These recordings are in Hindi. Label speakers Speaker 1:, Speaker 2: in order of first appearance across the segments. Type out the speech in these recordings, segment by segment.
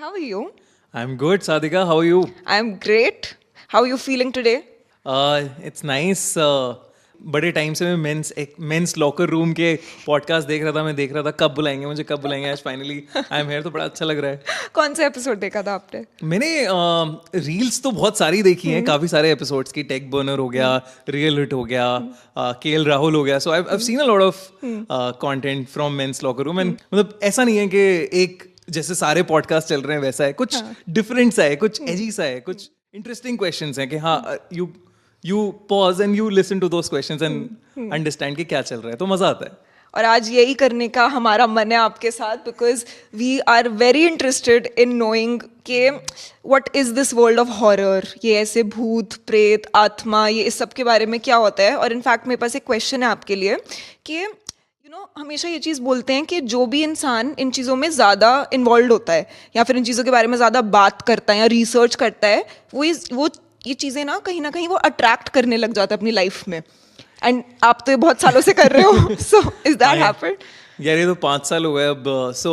Speaker 1: how are you?
Speaker 2: I'm good, Sadhika. How are you?
Speaker 1: I'm great. How are you feeling today?
Speaker 2: It's nice. बड़े टाइम से मैं मेंस लॉकर रूम के पॉडकास्ट देख रहा था कब बुलाएंगे आज फाइनली आई एम हियर, तो बड़ा अच्छा लग रहा है.
Speaker 1: कौन सा एपिसोड देखा था आपने?
Speaker 2: मैंने रील्स तो बहुत सारी देखी हैं, काफी सारे एपिसोड्स की. टेक बर्नर हो गया, रियल हिट हो गया, केएल राहुल हो गया. So I seen a lot of content from men's locker room. And मतलब ऐसा नहीं है कि एक जैसे सारे पॉडकास्ट चल रहे हैं वैसा है, कुछ डिफरेंट सा है, कुछ एजी सा है, कुछ इंटरेस्टिंग क्वेश्चंस हैं कि हाँ you pause and you listen to those questions and understand कि क्या चल रहा है, तो मजा आता है.
Speaker 1: और आज यही करने का हमारा मन है आपके साथ, because we are very interested in knowing के what is this world of horror. ये ऐसे भूत प्रेत आत्मा, ये इस सब के बारे में क्या होता है. और इनफैक्ट मेरे पास एक क्वेश्चन है आपके लिए कि हमेशा ये चीज़ बोलते हैं कि जो भी इंसान इन चीज़ों में ज़्यादा इन्वॉल्व होता है या फिर इन चीज़ों के बारे में ज़्यादा बात करता है या रिसर्च करता है, वो ये चीज़ें ना कहीं वो अट्रैक्ट करने लग जाता है अपनी लाइफ में. एंड आप तो ये बहुत सालों से कर रहे हो. So is that happened?
Speaker 2: यार ये तो 5 साल हो गए अब. सो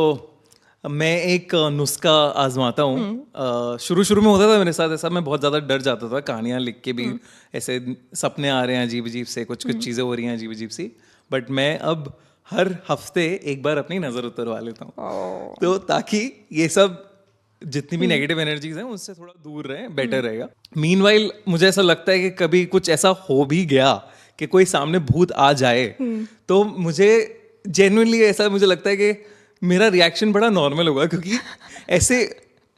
Speaker 2: मैं एक नुस्खा आजमाता हूँ. शुरू में होता था मेरे साथ ऐसा, मैं बहुत ज़्यादा डर जाता था कहानियाँ लिख के भी. ऐसे सपने आ रहे हैं अजीब अजीब से, कुछ चीज़ें हो रही हैं अजीब अजीब सी. बट मैं अब हर हफ्ते एक बार अपनी नज़र उतरवा लेता हूँ, तो ताकि ये सब जितनी भी नेगेटिव एनर्जीज हैं उससे थोड़ा दूर रहे, बेटर रहेगा. मीनवाइल मुझे ऐसा लगता है कि कभी कुछ ऐसा हो भी गया कि कोई सामने भूत आ जाए, तो मुझे जेन्युइनली ऐसा मुझे लगता है कि मेरा रिएक्शन बड़ा नॉर्मल होगा. क्योंकि ऐसे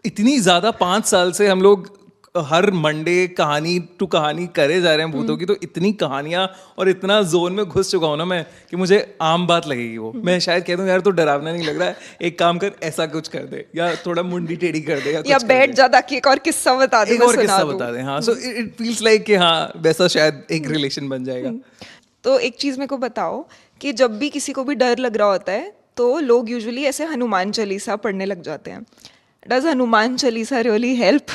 Speaker 2: इतनी ज़्यादा 5 साल से हम लोग हर मंडे कहानी टू कहानी करे जा रहे हैं भूतों की, तो इतनी कहानियां और इतना जोन में घुस चुका हूं ना मैं कि मुझे आम बात लगेगी वो. मैं शायद कहता हूँ यार तो डरावना नहीं लग रहा है, एक काम कर ऐसा कुछ कर दे, या थोड़ा मुंडी टेढ़ी कर दे, या
Speaker 1: बैठ जा ताकि एक और किस्सा बता दे,
Speaker 2: एक और किस्सा बता दे. हाँ, सो इट फील्स लाइक कि हाँ वैसा शायद एक रिलेशन बन जाएगा.
Speaker 1: तो एक चीज़ मेरे को बताओ कि जब भी किसी को भी डर लग रहा होता है तो लोग यूजुअली ऐसे हनुमान चालीसा पढ़ने लग जाते हैं. Does Hanuman Chalisa really help?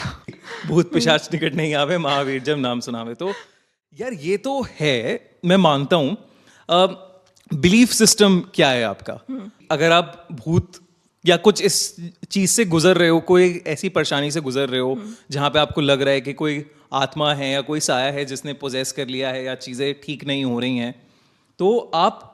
Speaker 2: भूत पिशाच निकट नहीं आवे, महावीर जब नाम सुनावे. तो यार ये तो है, मैं मानता हूँ. बिलीफ सिस्टम क्या है आपका? अगर आप भूत या कुछ इस चीज से गुजर रहे हो, कोई ऐसी परेशानी से गुजर रहे हो जहाँ पे आपको लग रहा है कि कोई आत्मा है या कोई साया है जिसने पोजेस कर लिया है या चीज़ें ठीक नहीं हो रही हैं, तो आप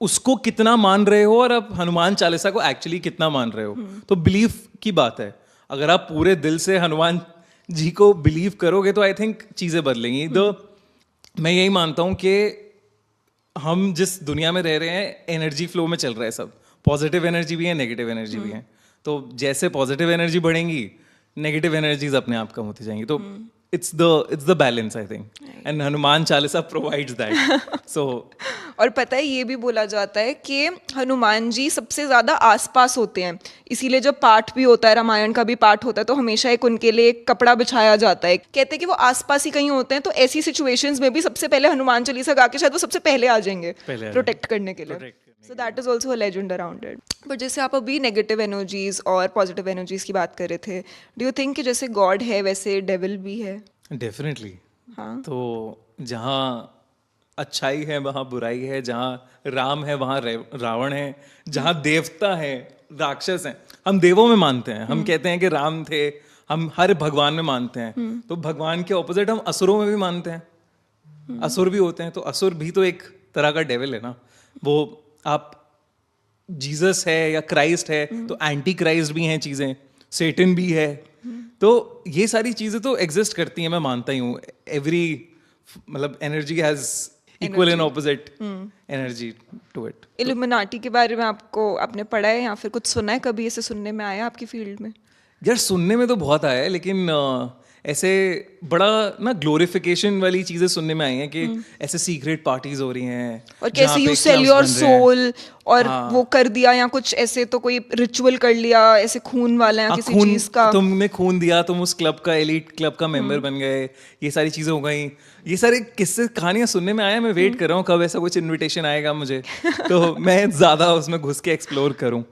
Speaker 2: उसको कितना मान रहे हो और आप हनुमान चालीसा को एक्चुअली कितना मान रहे हो. तो बिलीफ की बात है. अगर आप पूरे दिल से हनुमान जी को बिलीव करोगे तो आई थिंक चीज़ें बदलेंगी. मैं यही मानता हूँ कि हम जिस दुनिया में रह रहे हैं एनर्जी फ्लो में चल रहा है सब. पॉजिटिव एनर्जी भी है, नेगेटिव एनर्जी भी है. तो जैसे पॉजिटिव एनर्जी बढ़ेंगी, नेगेटिव एनर्जीज अपने आप कम होती जाएंगी. तो it's the balance I think, and Hanuman Chalisa provides that. So
Speaker 1: और पता है ये भी बोला जाता है कि हनुमान जी सबसे ज़्यादा आसपास होते हैं, इसीलिए जब पाठ भी होता है, रामायण का भी पाठ होता है, तो हमेशा एक उनके लिए एक कपड़ा बिछाया जाता है. कहते हैं कि वो आसपास ही कहीं होते हैं, तो ऐसी सिचुएशंस में भी सबसे पहले हनुमान चालीसा गा के शायद वो सबसे पहले आ जाएंगे प्रोटेक्ट करने के लिए. So that is also a legend around it. But जैसे आप अभी नेगेटिव एनर्जीज और पॉजिटिव एनर्जीज की बात कर रहे थे, डू यू थिंक कि जैसे गॉड है वैसे डेविल भी है?
Speaker 2: डेफिनेटली.
Speaker 1: हाँ.
Speaker 2: तो जहाँ अच्छाई है वहाँ बुराई है, जहाँ राम है वहाँ रावण है, जहाँ देवता है राक्षस हैं. हम देवों में मानते हैं, हम कहते हैं कि राम थे, हम हर भगवान में मानते हैं. तो भगवान के ऑपोजिट हम असुरों में भी मानते हैं. असुर भी होते हैं, तो असुर भी तो एक तरह का डेविल है ना. वो आप जीसस है या क्राइस्ट है तो एंटी क्राइस्ट भी हैं चीज़ें, सेटन भी है. तो ये सारी चीज़ें तो एग्जिस्ट करती हैं, मैं मानता ही हूँ. एवरी मतलब energy has equal and opposite energy to it.
Speaker 1: Illuminati के बारे में आपने पढ़ा है या फिर कुछ सुना है? कभी ऐसे सुनने में आया आपकी फील्ड में?
Speaker 2: यार सुनने में तो बहुत आया है, लेकिन ऐसे बड़ा ना ग्लोरिफिकेशन वाली चीजें सुनने में आई हैं कि ऐसे सीक्रेट पार्टीज हो रही हैं
Speaker 1: और कैसे यू सेल योर सोल और वो कर दिया, या कुछ ऐसे तो कोई रिचुअल कर लिया ऐसे खून वाला या किसी चीज का,
Speaker 2: तुमने खून दिया, तुम उस क्लब का एलीट क्लब का मेंबर बन गए, ये सारी चीजें हो गई. ये सारे किस्से कहानियां सुनने में आया. मैं वेट कर रहा हूँ कब ऐसा कुछ इन्विटेशन आएगा मुझे, तो मैं ज्यादा उसमें घुस के एक्सप्लोर करूँ.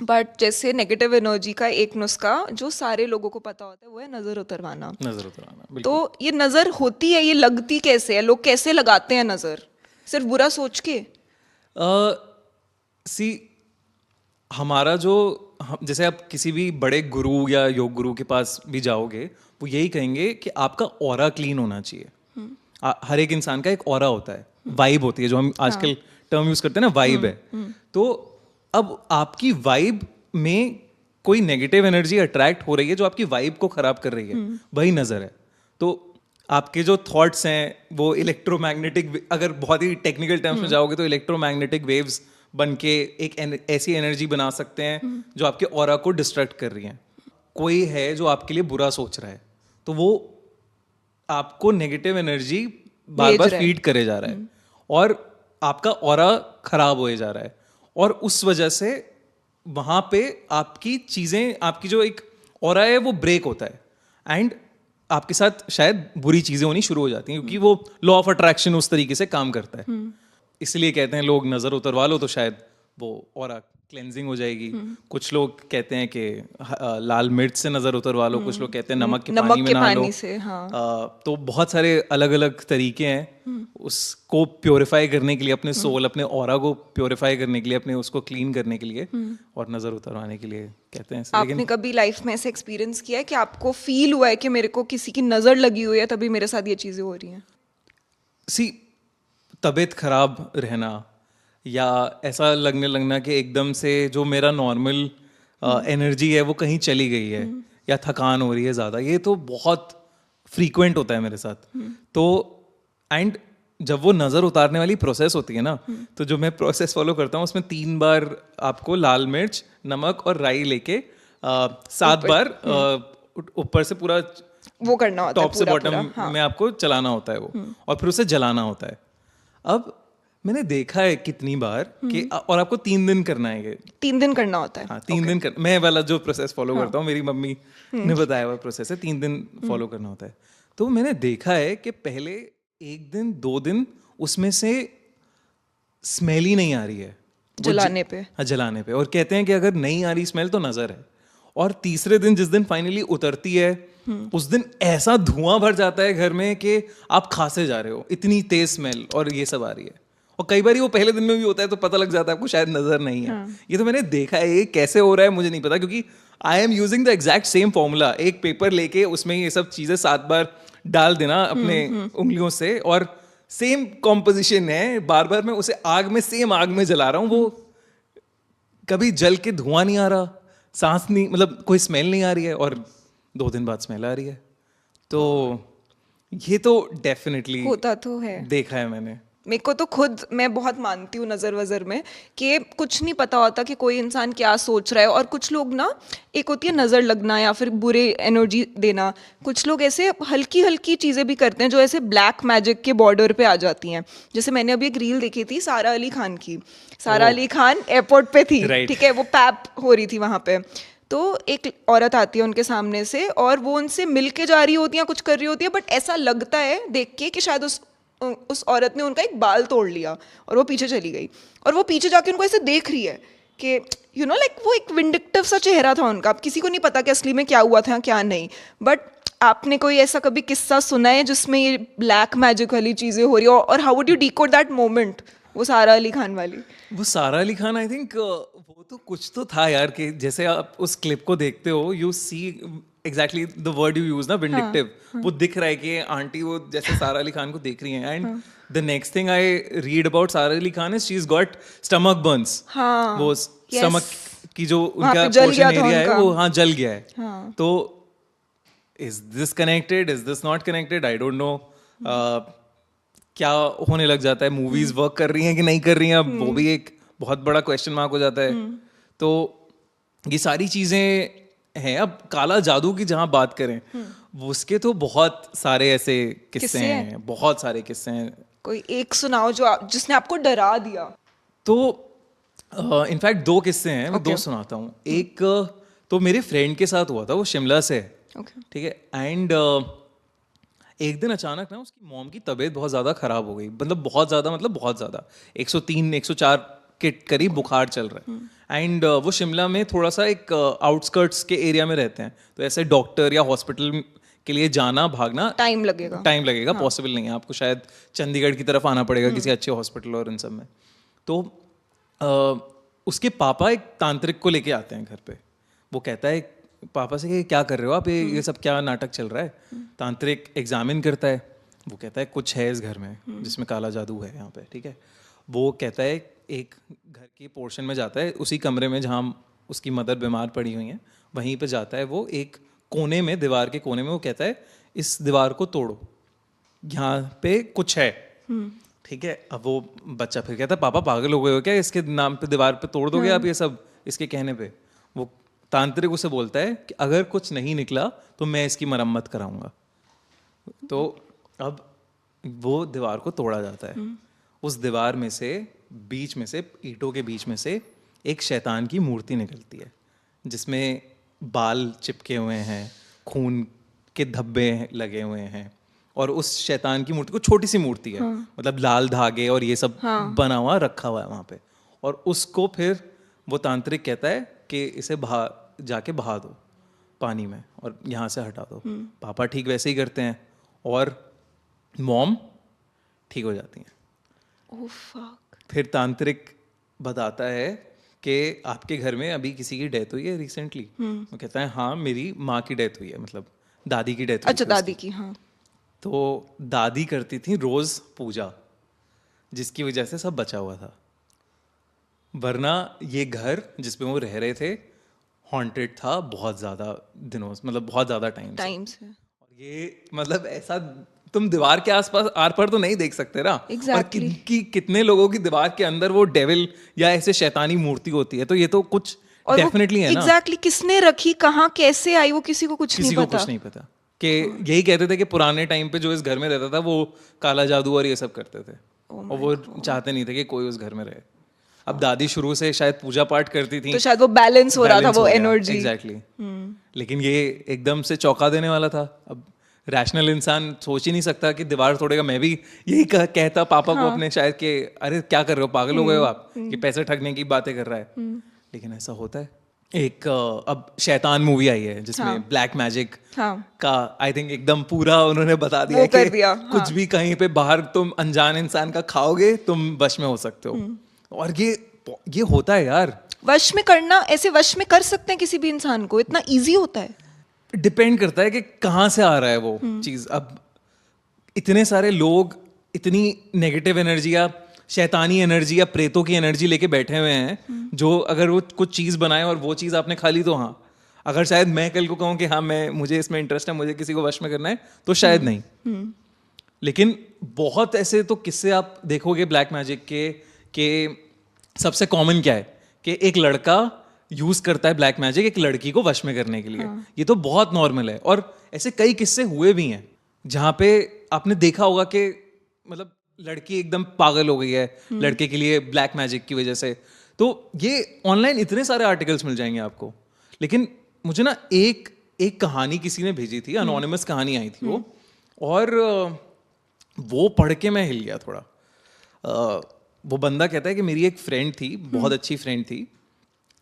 Speaker 1: बट जैसे नेगेटिव एनर्जी का एक नुस्खा जो सारे लोगों को पता होता है वो है नजर उतरवाना. तो ये नजर होती है, ये लगती कैसे है? लोग कैसे लगाते हैं नजर? सिर्फ बुरा सोच के?
Speaker 2: सी हमारा जो जैसे आप किसी भी बड़े गुरु या योग गुरु के पास भी जाओगे, वो यही कहेंगे कि आपका ऑरा क्लीन होना चाहिए। हर एक इंसान का एक ऑरा होता है, वाइब होती है, जो हम आजकल टर्म यूज करते हैं ना, वाइब है। तो अब आपकी वाइब में कोई नेगेटिव एनर्जी अट्रैक्ट हो रही है जो आपकी वाइब को खराब कर रही है, वही नजर है। तो आपके जो थॉट्स हैं वो इलेक्ट्रोमैग्नेटिक, अगर बहुत ही टेक्निकल टर्म्स में जाओगे तो इलेक्ट्रोमैग्नेटिक वेव्स बन के एक ऐसी एनर्जी बना सकते हैं जो आपके ऑरा को डिस्ट्रैक्ट कर रही है। कोई है जो आपके लिए बुरा सोच रहा है, तो वो आपको नेगेटिव एनर्जी बार बार फीड करे जा रहा है और आपका ऑरा खराब होए जा रहा है, और उस वजह से वहां पे आपकी चीजें, आपकी जो एक ऑरा है वो ब्रेक होता है एंड आपके साथ शायद बुरी चीजें होनी शुरू हो जाती हैं, क्योंकि वो लॉ ऑफ अट्रैक्शन उस तरीके से काम करता है। इसलिए कहते हैं लोग नजर उतरवा लो तो शायद वो ऑरा क्लेंजिंग हो जाएगी। कुछ लोग कहते हैं कि लाल मिर्च से नजर उतरवा लो, कुछ लोग कहते हैं नमक के पानी में नहा लो।
Speaker 1: से, हाँ।
Speaker 2: तो बहुत सारे अलग अलग तरीके हैं उसको प्योरीफाई करने के लिए, अपने सोल, अपने ऑरा को प्योरीफाई करने के लिए, अपने उसको क्लीन करने के लिए और नजर उतरवाने के लिए कहते हैं।
Speaker 1: आपने कभी लाइफ में ऐसे एक्सपीरियंस किया है कि आपको फील हुआ है कि मेरे को किसी की नजर लगी हुई है तभी मेरे साथ ये चीजें हो रही हैं?
Speaker 2: तबीयत खराब रहना या ऐसा लगना कि एकदम से जो मेरा नॉर्मल एनर्जी है वो कहीं चली गई है, या थकान हो रही है ज़्यादा, ये तो बहुत फ्रीक्वेंट होता है मेरे साथ। तो एंड जब वो नज़र उतारने वाली प्रोसेस होती है ना, तो जो मैं प्रोसेस फॉलो करता हूँ उसमें 3 बार आपको लाल मिर्च, नमक और राई लेके 7 बार ऊपर से पूरा
Speaker 1: वो करना होता है,
Speaker 2: टॉप से बॉटम में आपको चलाना होता है वो, और फिर उसे जलाना होता है। अब मैंने देखा है कितनी बार कि, और आपको 3 दिन करना है ये।
Speaker 1: 3 दिन करना होता है?
Speaker 2: हाँ, 3 दिन कर, मैं वाला जो प्रोसेस फॉलो करता हूँ, मेरी मम्मी ने बताया हुआ प्रोसेस है, 3 दिन फॉलो करना होता है। तो मैंने देखा है कि पहले 1 दिन 2 दिन उसमें से स्मेल ही नहीं आ रही है
Speaker 1: जलाने पे।
Speaker 2: हाँ, जलाने पे, और कहते हैं कि अगर नहीं आ रही स्मेल तो नजर है। और तीसरे दिन जिस दिन फाइनली उतरती है, उस दिन ऐसा धुआं भर जाता है घर में कि आप खासे जा रहे हो, इतनी तेज स्मेल और ये सब आ रही है। और कई बार वो पहले दिन में भी होता है तो पता लग जाता है आपको, शायद नजर नहीं है। ये तो मैंने देखा है, ये कैसे हो रहा है मुझे नहीं पता, क्योंकि I am using the exact same formula. एक पेपर लेके उसमें ये सब चीजें 7 बार डाल देना अपने उंगलियों से, और सेम कॉम्पोजिशन है, बार बार मैं उसे आग में, सेम आग में जला रहा हूँ, वो कभी जल के धुआं नहीं आ रहा, सांस नहीं, मतलब कोई स्मेल नहीं आ रही है, और 2 दिन बाद स्मेल आ रही है। तो ये तो डेफिनेटली
Speaker 1: होता तो है,
Speaker 2: देखा है मैंने।
Speaker 1: मेरे को तो खुद, मैं बहुत मानती हूँ नज़र वज़र में कि कुछ नहीं पता होता कि कोई इंसान क्या सोच रहा है। और कुछ लोग ना, एक होती है नज़र लगना या फिर बुरे एनर्जी देना, कुछ लोग ऐसे हल्की हल्की चीज़ें भी करते हैं जो ऐसे ब्लैक मैजिक के बॉर्डर पे आ जाती हैं। जैसे मैंने अभी एक रील देखी थी सारा अली खान की। सारा अली खान एयरपोर्ट पे थी, ठीक है, वो पैप हो रही थी वहाँ पे। तो एक औरत आती है उनके सामने से और वो उनसे मिल के जा रही होती है, कुछ कर रही होती है, बट ऐसा लगता है देख के कि शायद उस औरत ने उनका एक बाल तोड़ लिया और वो पीछे चली गई। और वो पीछे जाके उनको ऐसे देख रही है कि यू नो लाइक वो एक विंडिक्टिव सा चेहरा था उनका। अब किसी को नहीं पता कि असली में क्या हुआ था क्या नहीं, बट आपने कोई ऐसा कभी किस्सा सुना है जिसमें ये ब्लैक मैजिक वाली चीज़ें हो रही हो, और how would you decode that moment? वो सारा अली खान वाली, वो
Speaker 2: सारा अली खान, आई थिंक वो तो कुछ तो था यार, कि जैसे आप उस क्लिप को देखते हो, you see exactly the word you use ना, विंडिक्टिव। वो दिख रहा है कि आंटी वो जैसे सारा अली खान को देख रही हैं, and the next thing I read about Sara Ali Khan is she is got stomach burns. वो स्टमक की जो उनका पोर्शन एरिया है वो जल गया है। तो is this connected, is this not connected, I don't know. क्या होने लग जाता है, मूवीज वर्क कर रही हैं कि नहीं कर रही हैं, अब वो भी एक बहुत बड़ा क्वेश्चन मार्क हो जाता है। तो ये सारी चीजें हैं। अब काला जादू की जहां बात करें, उसके तो बहुत सारे ऐसे किस्से हैं, बहुत सारे किस्से हैं।
Speaker 1: कोई एक सुनाओ जो जिसने आपको डरा दिया।
Speaker 2: तो इनफैक्ट 2 किस्से हैं, मैं 2 सुनाता हूँ। एक तो मेरे फ्रेंड के साथ हुआ था, वो शिमला से है, ठीक है, एंड एक दिन अचानक ना उसकी मॉम की तबीयत बहुत ज़्यादा ख़राब हो गई, मतलब बहुत ज़्यादा 103 104 के करीब बुखार चल रहा है। एंड वो शिमला में थोड़ा सा एक आउटस्कर्ट्स के एरिया में रहते हैं, तो ऐसे डॉक्टर या हॉस्पिटल के लिए जाना भागना टाइम लगेगा, पॉसिबल नहीं है। आपको शायद चंडीगढ़ की तरफ आना पड़ेगा किसी अच्छे हॉस्पिटल और इन सब में। तो उसके पापा एक तांत्रिक को लेके आते हैं घर पे, वो कहता है पापा से कि क्या कर रहे हो आप, ये सब क्या नाटक चल रहा है। तांत्रिक एग्जामिन करता है, वो कहता है कुछ है इस घर में जिसमें काला जादू है यहाँ पे, ठीक है। वो कहता है एक घर के पोर्शन में जाता है, उसी कमरे में जहाँ उसकी मदर बीमार पड़ी हुई है वहीं पे जाता है वो, एक कोने में, दीवार के कोने में, वो कहता है इस दीवार को तोड़ो, यहाँ पे कुछ है, ठीक है। अब वो बच्चा फिर कहता है पापा पागल हो गए हो क्या, इसके नाम पे दीवार पे तोड़ दोगे आप ये सब, इसके कहने पे। वो तांत्रिक उसे बोलता है कि अगर कुछ नहीं निकला तो मैं इसकी मरम्मत कराऊंगा। तो अब वो दीवार को तोड़ा जाता है, उस दीवार में से, बीच में से, ईंटों के बीच में से एक शैतान की मूर्ति निकलती है जिसमें बाल चिपके हुए हैं, खून के धब्बे लगे हुए हैं, और उस शैतान की मूर्ति को, छोटी सी मूर्ति है, मतलब लाल धागे और ये सब बना हुआ रखा हुआ है वहाँ पे। और उसको फिर वो तांत्रिक कहता है कि इसे जाके बहा दो पानी में और यहाँ से हटा दो। पापा ठीक वैसे ही करते हैं और मॉम ठीक हो जाती हैं।
Speaker 1: Oh fuck.
Speaker 2: फिर तांत्रिक बताता है कि आपके घर में अभी किसी की डेथ हुई है रिसेंटली। वो कहता है हाँ मेरी माँ की डेथ हुई है, मतलब दादी की डेथ हुई
Speaker 1: अच्छा,
Speaker 2: थी
Speaker 1: दादी
Speaker 2: उसकी।
Speaker 1: की, हाँ।
Speaker 2: तो दादी करती थी रोज पूजा, जिसकी वजह से सब बचा हुआ था, वरना ये घर जिसमें वो रह रहे थे हॉन्टेड था बहुत ज्यादा दिनों, मतलब बहुत ज्यादा टाइम
Speaker 1: से।
Speaker 2: और ये मतलब ऐसा तुम दीवार के आसपास आर पर तो नहीं देख सकते ना।
Speaker 1: Exactly.
Speaker 2: और कितने लोगों की दीवार के अंदर वो डेविल या ऐसे शैतानी मूर्ति होती है, तो ये तो कुछ डेफिनेटली है ना।
Speaker 1: एग्जैक्टली किसने रखी, कहाँ कैसे आई, वो किसी को कुछ नहीं पता।
Speaker 2: कि यही कहते थे कि पुराने टाइम पे जो इस घर में रहता था वो काला जादू और ये सब करते थे, और वो चाहते नहीं थे कि कोई उस घर में रहे। अब दादी शुरू से शायद पूजा पाठ करती थी,
Speaker 1: तो शायद वो बैलेंस हो रहा था, वो एनर्जी।
Speaker 2: एग्जैक्टली। लेकिन ये एकदम से चौंका देने वाला था। अब रैशनल इंसान सोच ही नहीं सकता कि दीवार तोड़ेगा। मैं भी यही कहता पापा को अपने शायद कि अरे क्या कर रहे हो, पागल हो गए हो आप, कि पैसे ठगने की बातें कर रहा है। लेकिन ऐसा होता है। एक अब शैतान मूवी आई है जिसमें ब्लैक मैजिक का आई थिंक एकदम पूरा उन्होंने बता दिया है कि कुछ भी कहीं पे बाहर तुम अनजान इंसान का खाओगे तुम वश में हो सकते हो। और ये होता है यार,
Speaker 1: वश में करना, ऐसे वश में कर सकते हैं किसी भी इंसान को, इतना इजी होता है।
Speaker 2: डिपेंड करता है कि कहाँ से आ रहा है वो चीज। अब इतने सारे लोग इतनी नेगेटिव एनर्जी या शैतानी एनर्जी या प्रेतों की एनर्जी लेके बैठे हुए हैं, जो अगर वो कुछ चीज बनाए और वो चीज आपने खा ली तो हाँ, अगर शायद मैं कल को कहूँ कि हाँ मुझे इसमें इंटरेस्ट है, मुझे किसी को वश में करना है, तो शायद नहीं। लेकिन बहुत ऐसे तो किस्से आप देखोगे ब्लैक मैजिक के सबसे कॉमन क्या है कि एक लड़का यूज करता है ब्लैक मैजिक एक लड़की को वश में करने के लिए। ये तो बहुत नॉर्मल है, और ऐसे कई किस्से हुए भी हैं जहाँ पे आपने देखा होगा कि मतलब लड़की एकदम पागल हो गई है लड़के के लिए ब्लैक मैजिक की वजह से। तो ये ऑनलाइन इतने सारे आर्टिकल्स मिल जाएंगे आपको। लेकिन मुझे ना एक कहानी किसी ने भेजी थी, अनोनिमस कहानी आई थी वो, और वो पढ़ के मैं हिल गया थोड़ा। वो बंदा कहता है कि मेरी एक फ्रेंड थी, बहुत अच्छी फ्रेंड थी,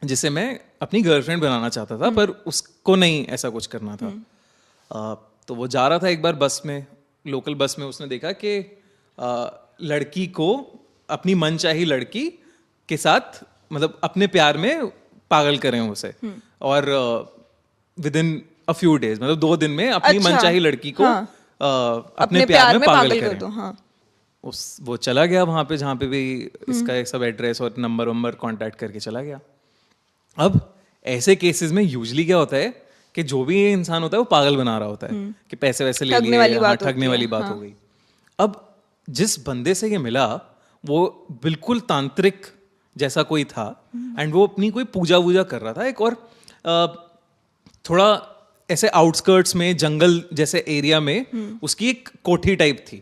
Speaker 2: जिसे मैं अपनी गर्लफ्रेंड बनाना चाहता था, पर उसको नहीं ऐसा कुछ करना था। तो वो जा रहा था एक बार बस में, लोकल बस में, उसने देखा कि लड़की को, अपनी मनचाही लड़की के साथ, मतलब अपने प्यार में पागल करें उसे, और with in a few days, मतलब 2 दिन में अपनी मनचाही लड़की को अपने प्यार में पागल कर दो। वो चला गया वहां पे जहाँ पे भी इसका सब एड्रेस और नंबर कांटेक्ट करके चला गया। अब ऐसे केसेस में यूजुअली क्या होता है कि जो भी इंसान होता है वो पागल बना रहा होता है कि पैसे वैसे ले लिए, ठगने वाली बात हो गई। अब जिस बंदे से ये मिला वो बिल्कुल तांत्रिक जैसा कोई था, एंड वो अपनी कोई पूजा वूजा कर रहा था एक, और थोड़ा ऐसे आउटस्कर्ट्स में जंगल जैसे एरिया में उसकी एक कोठी टाइप थी,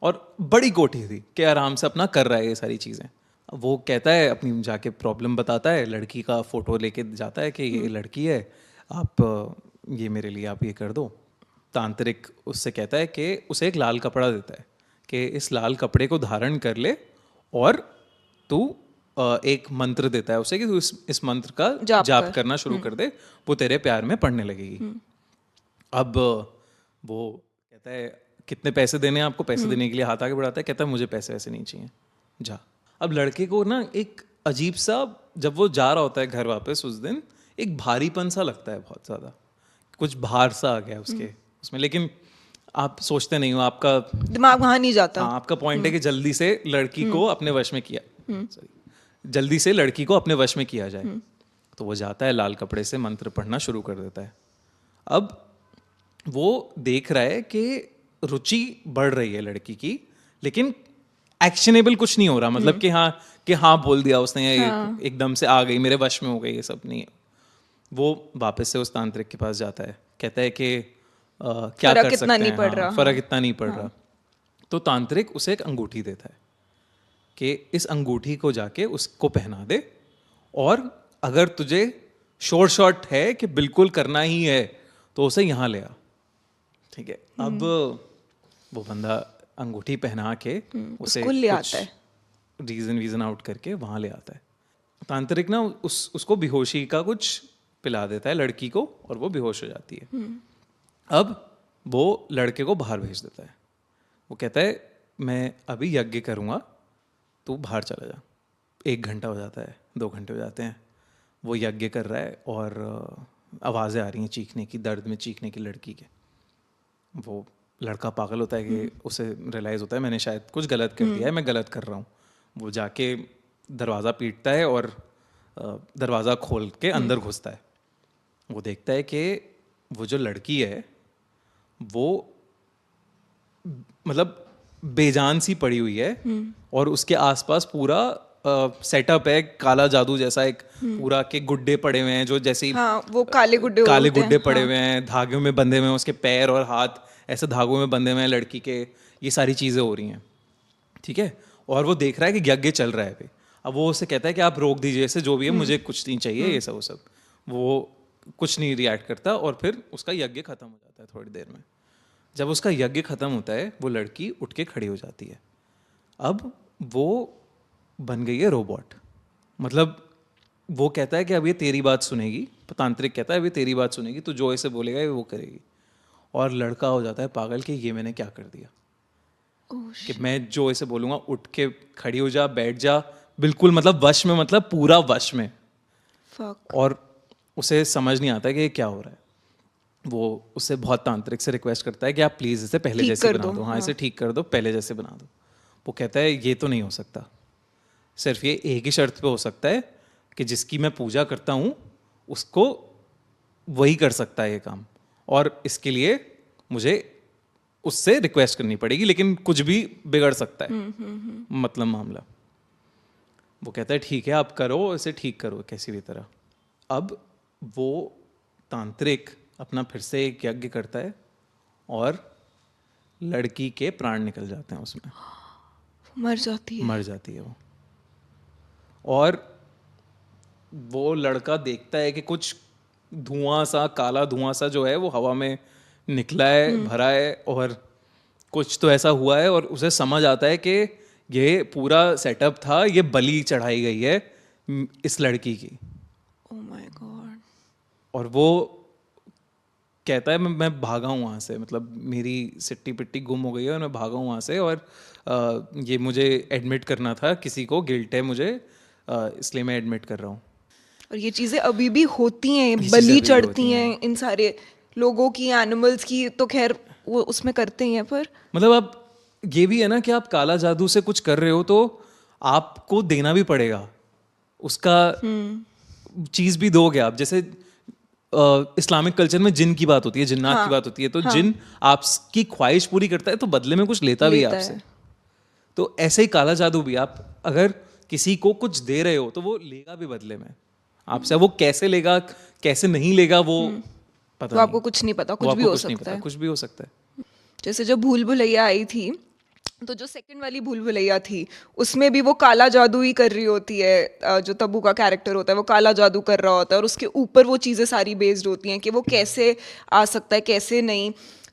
Speaker 2: और बड़ी कोठी थी कि आराम से अपना कर रहा है ये सारी चीज़ें। वो कहता है अपनी जाके प्रॉब्लम बताता है, लड़की का फोटो लेके जाता है कि ये लड़की है, आप ये मेरे लिए आप ये कर दो। तांत्रिक उससे कहता है कि उसे एक लाल कपड़ा देता है कि इस लाल कपड़े को धारण कर ले, और तू एक मंत्र देता है उसे कि तू इस मंत्र का जाप करना शुरू कर दे, वो तेरे प्यार में पड़ने लगेगी। अब वो कहता है कितने पैसे देने हैं आपको, पैसे देने के लिए हाथ आगे बढ़ाता है, कहता है मुझे पैसे ऐसे नहीं चाहिए, जा। अब लड़के को ना एक अजीब सा, जब वो जा रहा होता है घर वापस उस दिन, एक भारीपन सा लगता है बहुत ज़्यादा, कुछ भार सा आ गया उसके उसमें, लेकिन आप सोचते नहीं हो, आपका
Speaker 1: दिमाग वहां नहीं जाता।
Speaker 2: हाँ, आपका पॉइंट है कि जल्दी से लड़की को अपने वश में किया, सॉरी, जल्दी से लड़की को अपने वश में किया जाए। तो वो जाता है, लाल कपड़े से मंत्र पढ़ना शुरू कर देता है। अब वो देख रहा है कि रुचि बढ़ रही है लड़की की, लेकिन एक्शनेबल कुछ नहीं हो रहा, मतलब कि हाँ बोल दिया उसने, एकदम से आ गई, मेरे वश में हो गई, ये सब नहीं है। वो वापस से उस तांत्रिक के पास जाता है, कहता है कि क्या कर सकते हैं, हाँ, फर्क इतना नहीं पड़ रहा। तो तांत्रिक उसे एक अंगूठी देता है कि इस अंगूठी को जाके उसको पहना दे, और अगर तुझे श्योर शॉट है कि बिल्कुल करना ही है तो उसे यहाँ ले आ। ठीक है, अब वो बंदा अंगूठी पहना के उसे
Speaker 1: उसको ले आता है,
Speaker 2: रीजन आउट करके वहाँ ले आता है। तांत्रिक ना उसको बेहोशी का कुछ पिला देता है लड़की को, और वो बेहोश हो जाती है। अब वो लड़के को बाहर भेज देता है। वो कहता है मैं अभी यज्ञ करूँगा, तू बाहर चला जा। 1 घंटा हो जाता है, 2 घंटे हो जाते हैं, वो यज्ञ कर रहा है और आवाज़ें आ रही हैं चीखने की, दर्द में चीखने की लड़की के। वो लड़का पागल होता है कि उसे रियलाइज़ होता है मैंने शायद कुछ गलत कर दिया है, मैं गलत कर रहा हूँ। वो जाके दरवाज़ा पीटता है और दरवाज़ा खोल के अंदर घुसता है। वो देखता है कि वो जो लड़की है वो मतलब बेजान सी पड़ी हुई है, और उसके आसपास पूरा सेटअप है काला जादू जैसा, एक पूरा के गुड्डे पड़े हुए हैं जो जैसे ही
Speaker 1: हाँ, वो काले गुड्डे
Speaker 2: पड़े हुए हैं, धागों में बंधे हुए हैं, उसके पैर और हाथ ऐसे धागों में बंधे हुए हैं लड़की के। ये सारी चीज़ें हो रही हैं, ठीक है। और वो देख रहा है कि यज्ञ चल रहा है अभी। अब वो उसे कहता है कि आप रोक दीजिए इसे, जो भी है, मुझे कुछ नहीं चाहिए ये सब वो सब। वो कुछ नहीं रिएक्ट करता, और फिर उसका यज्ञ खत्म हो जाता है थोड़ी देर में। जब उसका यज्ञ खत्म होता है, वो लड़की उठ के खड़ी हो जाती है। अब वो बन गई है रोबोट। मतलब वो कहता है कि अब ये तेरी बात सुनेगी, तांत्रिक कहता है अब ये तेरी बात सुनेगी, तो जो इसे बोलेगा वो करेगी। और लड़का हो जाता है पागल कि ये मैंने क्या कर दिया, कि मैं जो इसे बोलूँगा उठ के खड़ी हो जा, बैठ जा, बिल्कुल मतलब वश में, मतलब पूरा वश में। और उसे समझ नहीं आता कि ये क्या हो रहा है। वो उससे बहुत तांत्रिक से रिक्वेस्ट करता है कि आप प्लीज़ इसे पहले जैसे बना दो, हाँ इसे ठीक कर दो, पहले जैसे बना दो। वो कहता है ये तो नहीं हो सकता, सिर्फ ये एक ही शर्त पे हो सकता है कि जिसकी मैं पूजा करता हूँ उसको वही कर सकता है ये काम, और इसके लिए मुझे उससे रिक्वेस्ट करनी पड़ेगी, लेकिन कुछ भी बिगड़ सकता है मतलब मामला। वो कहता है ठीक है आप करो, इसे ठीक करो कैसी भी तरह। अब वो तांत्रिक अपना फिर से एक यज्ञ करता है और लड़की के प्राण निकल जाते हैं उसमें,
Speaker 1: मर जाती है
Speaker 2: वो। और वो लड़का देखता है कि कुछ धुआं सा, काला धुआं सा जो है वो हवा में निकला है, भरा है, और कुछ तो ऐसा हुआ है, और उसे समझ आता है कि ये पूरा सेटअप था, ये बलि चढ़ाई गई है इस लड़की की।
Speaker 1: Oh my God.
Speaker 2: और वो कहता है मैं भागा हूँ वहाँ से, मतलब मेरी सिट्टी पिट्टी गुम हो गई है और मैं भागा हूँ वहाँ से, और ये मुझे एडमिट करना था, किसी को गिल्ट है मुझे, इसलिए मैं एडमिट कर रहा हूँ।
Speaker 1: और ये चीज़ें अभी भी होती हैं, बलि चढ़ती हैं इन सारे लोगों की, एनिमल्स की, तो खैर वो उसमें करते ही हैं। पर
Speaker 2: मतलब अब ये भी है ना कि आप काला जादू से कुछ कर रहे हो तो आपको देना भी पड़ेगा, उसका चीज़ भी दोगे आप। जैसे इस्लामिक कल्चर में जिन की बात होती है, जिन्नात की बात होती है, तो जिन आपकी ख्वाहिश पूरी करता है तो बदले में कुछ लेता भी है आपसे। तो ऐसे ही काला जादू भी, आप अगर किसी को कुछ दे रहे हो तो वो लेगा भी बदले में आपसे। वो कैसे लेगा कैसे नहीं लेगा वो पता नहीं,
Speaker 1: आपको कुछ नहीं पता, कुछ भी हो सकता है,
Speaker 2: कुछ भी हो सकता है।
Speaker 1: जैसे जब भूल भुलैया आई थी, तो जो सेकंड वाली भूल भुलैया थी उसमें भी वो काला जादू ही कर रही होती है। जो तब्बू का कैरेक्टर होता है वो काला जादू कर रहा होता है, और उसके ऊपर वो चीज़ें सारी बेस्ड होती हैं कि वो कैसे आ सकता है कैसे नहीं।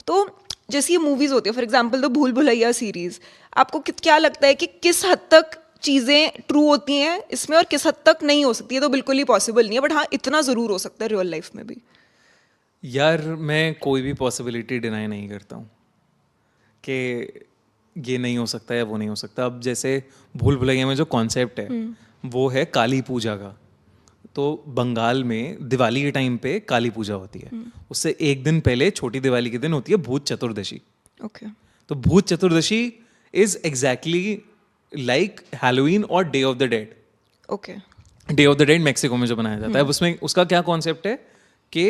Speaker 1: तो जैसे ये मूवीज़ होती है, फॉर एग्जाम्पल द भूल भुलैया सीरीज़, आपको क्या लगता है कि किस हद तक चीज़ें ट्रू होती हैं इसमें और किस हद तक नहीं हो सकती है? तो बिल्कुल ही पॉसिबल नहीं है, बट हाँ इतना ज़रूर हो सकता है रियल लाइफ में भी।
Speaker 2: यार मैं कोई भी पॉसिबिलिटी डिनाई नहीं करता हूँ कि ये नहीं हो सकता या वो नहीं हो सकता। अब जैसे भूल भुलैया में जो कॉन्सेप्ट है वो है काली पूजा का, तो बंगाल में दिवाली के टाइम पे काली पूजा होती है। उससे एक दिन पहले छोटी दिवाली के दिन होती है भूत चतुर्दशी।
Speaker 1: ओके।
Speaker 2: तो भूत चतुर्दशी इज एग्जैक्टली लाइक हैलोवीन और day of the dead.
Speaker 1: Okay.
Speaker 2: Day of the dead Mexico में जो बनाया जाता है, उसमें उसका क्या कॉन्सेप्ट है कि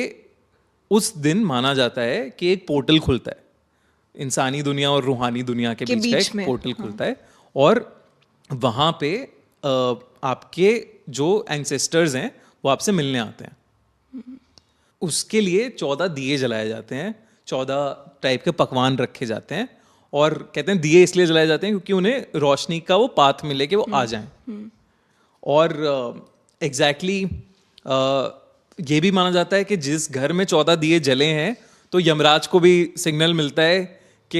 Speaker 2: उस दिन माना जाता है कि एक पोर्टल खुलता है, इंसानी दुनिया और रूहानी दुनिया के बीच का एक पोर्टल खुलता है, और वहाँ पे आपके जो एंसेस्टर्स हैं वो आपसे मिलने आते हैं। उसके लिए 14 दिए जलाए जाते हैं, 14 टाइप के पकवान रखे जाते हैं, और कहते हैं दिए इसलिए जलाए जाते हैं क्योंकि उन्हें रोशनी का वो पाथ मिले कि वो आ जाएं। और एग्जैक्टली ये भी माना जाता है कि जिस घर में 14 दिए जले हैं तो यमराज को भी सिग्नल मिलता है कि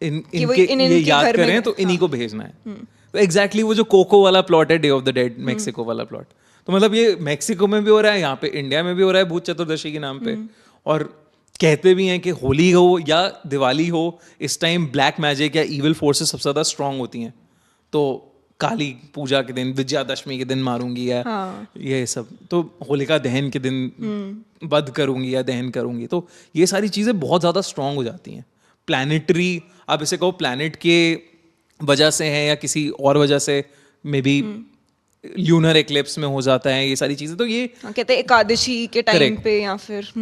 Speaker 2: ये याद करें तो इन्हीं को भेजना है। तो एग्जैक्टली वो जो कोको वाला प्लॉट है, day of the dead Mexico वाला प्लॉट, तो मतलब ये मेक्सिको में भी हो रहा है, यहाँ पे इंडिया में भी हो रहा है भूत चतुर्दशी के नाम पे। और कहते भी हैं कि होली हो या दिवाली हो, इस टाइम ब्लैक मैजिक या इविल फोर्सेस सबसे ज्यादा स्ट्रांग होती हैं। तो काली पूजा के दिन, विजयादशमी के दिन मारूंगी या ये सब, तो होलिका दहन के दिन वध करूंगी या दहन करूंगी, तो ये सारी चीजें बहुत ज्यादा स्ट्रांग हो जाती हैं। प्लैनेटरी, आप इसे कहो प्लैनेट के वजह से है या किसी और वजह से, मे बी ल्यूनर एक्लिप्स में हो जाता है ये सारी चीजें। तो ये
Speaker 1: कहते हैं एकादशी के टाइम पे या फिर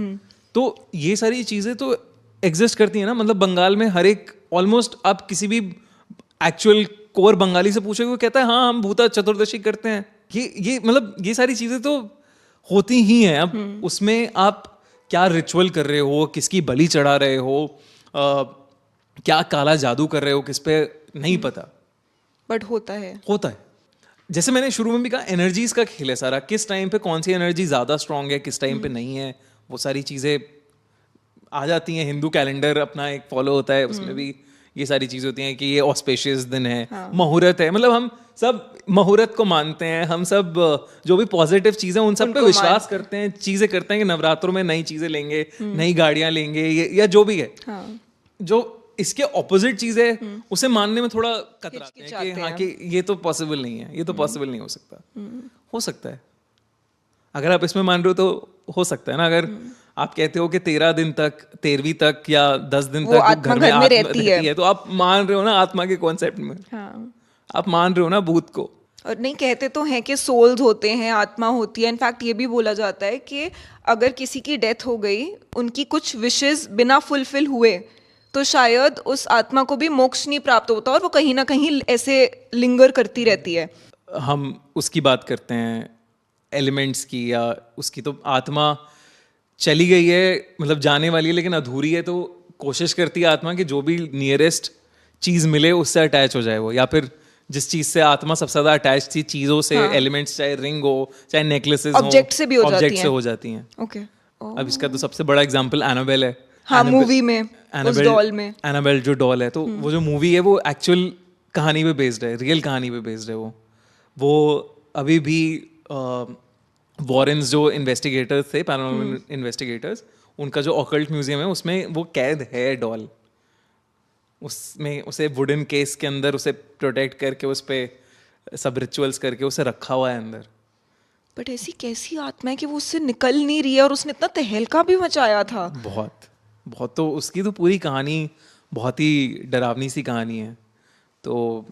Speaker 2: तो ये सारी चीजें तो एग्जिस्ट करती है ना। मतलब बंगाल में हर एक, ऑलमोस्ट आप किसी भी एक्चुअल कोर बंगाली से पूछोगे वो कहता है हाँ हम भूता चतुर्दशी करते हैं। ये मतलब ये सारी चीजें तो होती ही हैं। अब उसमें आप क्या रिचुअल कर रहे हो, किसकी बलि चढ़ा रहे हो, क्या काला जादू कर रहे हो किस पे, नहीं पता,
Speaker 1: बट होता है।
Speaker 2: जैसे मैंने शुरू में भी कहा, एनर्जीज का खेल है सारा। किस टाइम पे कौन सी एनर्जी ज्यादा स्ट्रांग है, किस टाइम पे नहीं है, वो सारी चीजें आ जाती हैं। हिंदू कैलेंडर अपना एक फॉलो होता है, उसमें भी ये सारी चीजें होती हैं कि ये ऑस्पेशियस दिन है, मुहूर्त है। मतलब हम सब मुहूर्त को मानते हैं, हम सब जो भी पॉजिटिव चीजें उन सब पे विश्वास करते हैं, चीजें करते हैं कि नवरात्रों में नई चीजें लेंगे, नई गाड़ियां लेंगे, या जो भी है। जो इसके ऑपोजिट चीज है उसे मानने में थोड़ा कतराते हैं कि हाँ कि ये तो पॉसिबल नहीं है, ये तो पॉसिबल नहीं हो सकता। हो सकता है, अगर आप इसमें मान रहे हो तो हो सकता है ना। अगर आप कहते हो कि 13 दिन तक, 13वीं तक या 10 दिन तक
Speaker 1: आत्मा घर में रहती है,
Speaker 2: तो आप मान रहे हो ना आत्मा के कॉन्सेप्ट में। आप मान रहे हो ना भूत को।
Speaker 1: और नहीं, कहते तो हैं कि सोल्स होते हैं, आत्मा होती है। इनफैक्ट ये भी बोला जाता है कि अगर किसी की डेथ हो गई, उनकी कुछ विशेस बिना फुलफिल हुए, तो शायद उस आत्मा को भी मोक्ष नहीं प्राप्त होता और वो कहीं ना कहीं ऐसे लिंगर करती रहती है।
Speaker 2: हम उसकी बात करते हैं एलिमेंट्स की, या उसकी तो आत्मा चली गई है, मतलब जाने वाली है लेकिन अधूरी है, तो कोशिश करती है आत्मा कि जो भी नियरेस्ट चीज मिले उससे अटैच हो जाए वो, या फिर जिस चीज से आत्मा सबसे ज्यादा अटैच थी, चीजों से, एलिमेंट्स, चाहे रिंग हो, चाहे नेकलेसेस हो,
Speaker 1: ऑब्जेक्ट से भी हो जाती हैं।
Speaker 2: ऑब्जेक्ट से हो जाती हैं।
Speaker 1: ओके।
Speaker 2: अब इसका तो सबसे बड़ा एग्जांपल एनाबेल है।
Speaker 1: हाँ, मूवी में, उस डॉल में।
Speaker 2: एनाबेल जो डॉल है, तो वो जो मूवी है वो एक्चुअल कहानी पे बेस्ड है, रियल कहानी पे बेस्ड है। वो अभी भी वॉरेन्स जो इन्वेस्टिगेटर्स थे, पैरानॉर्मल इन्वेस्टिगेटर्स, उनका जो ऑकल्ट म्यूजियम है उसमें वो कैद है डॉल। उसमें उसे वुडन केस के अंदर उसे प्रोटेक्ट करके उस पर सब रिचुअल्स करके उसे रखा हुआ है अंदर।
Speaker 1: बट ऐसी कैसी आत्मा है कि वो उससे निकल नहीं रही है, और उसने इतना तहलका भी मचाया था।
Speaker 2: बहुत बहुत, तो उसकी तो पूरी कहानी बहुत ही डरावनी सी कहानी है। तो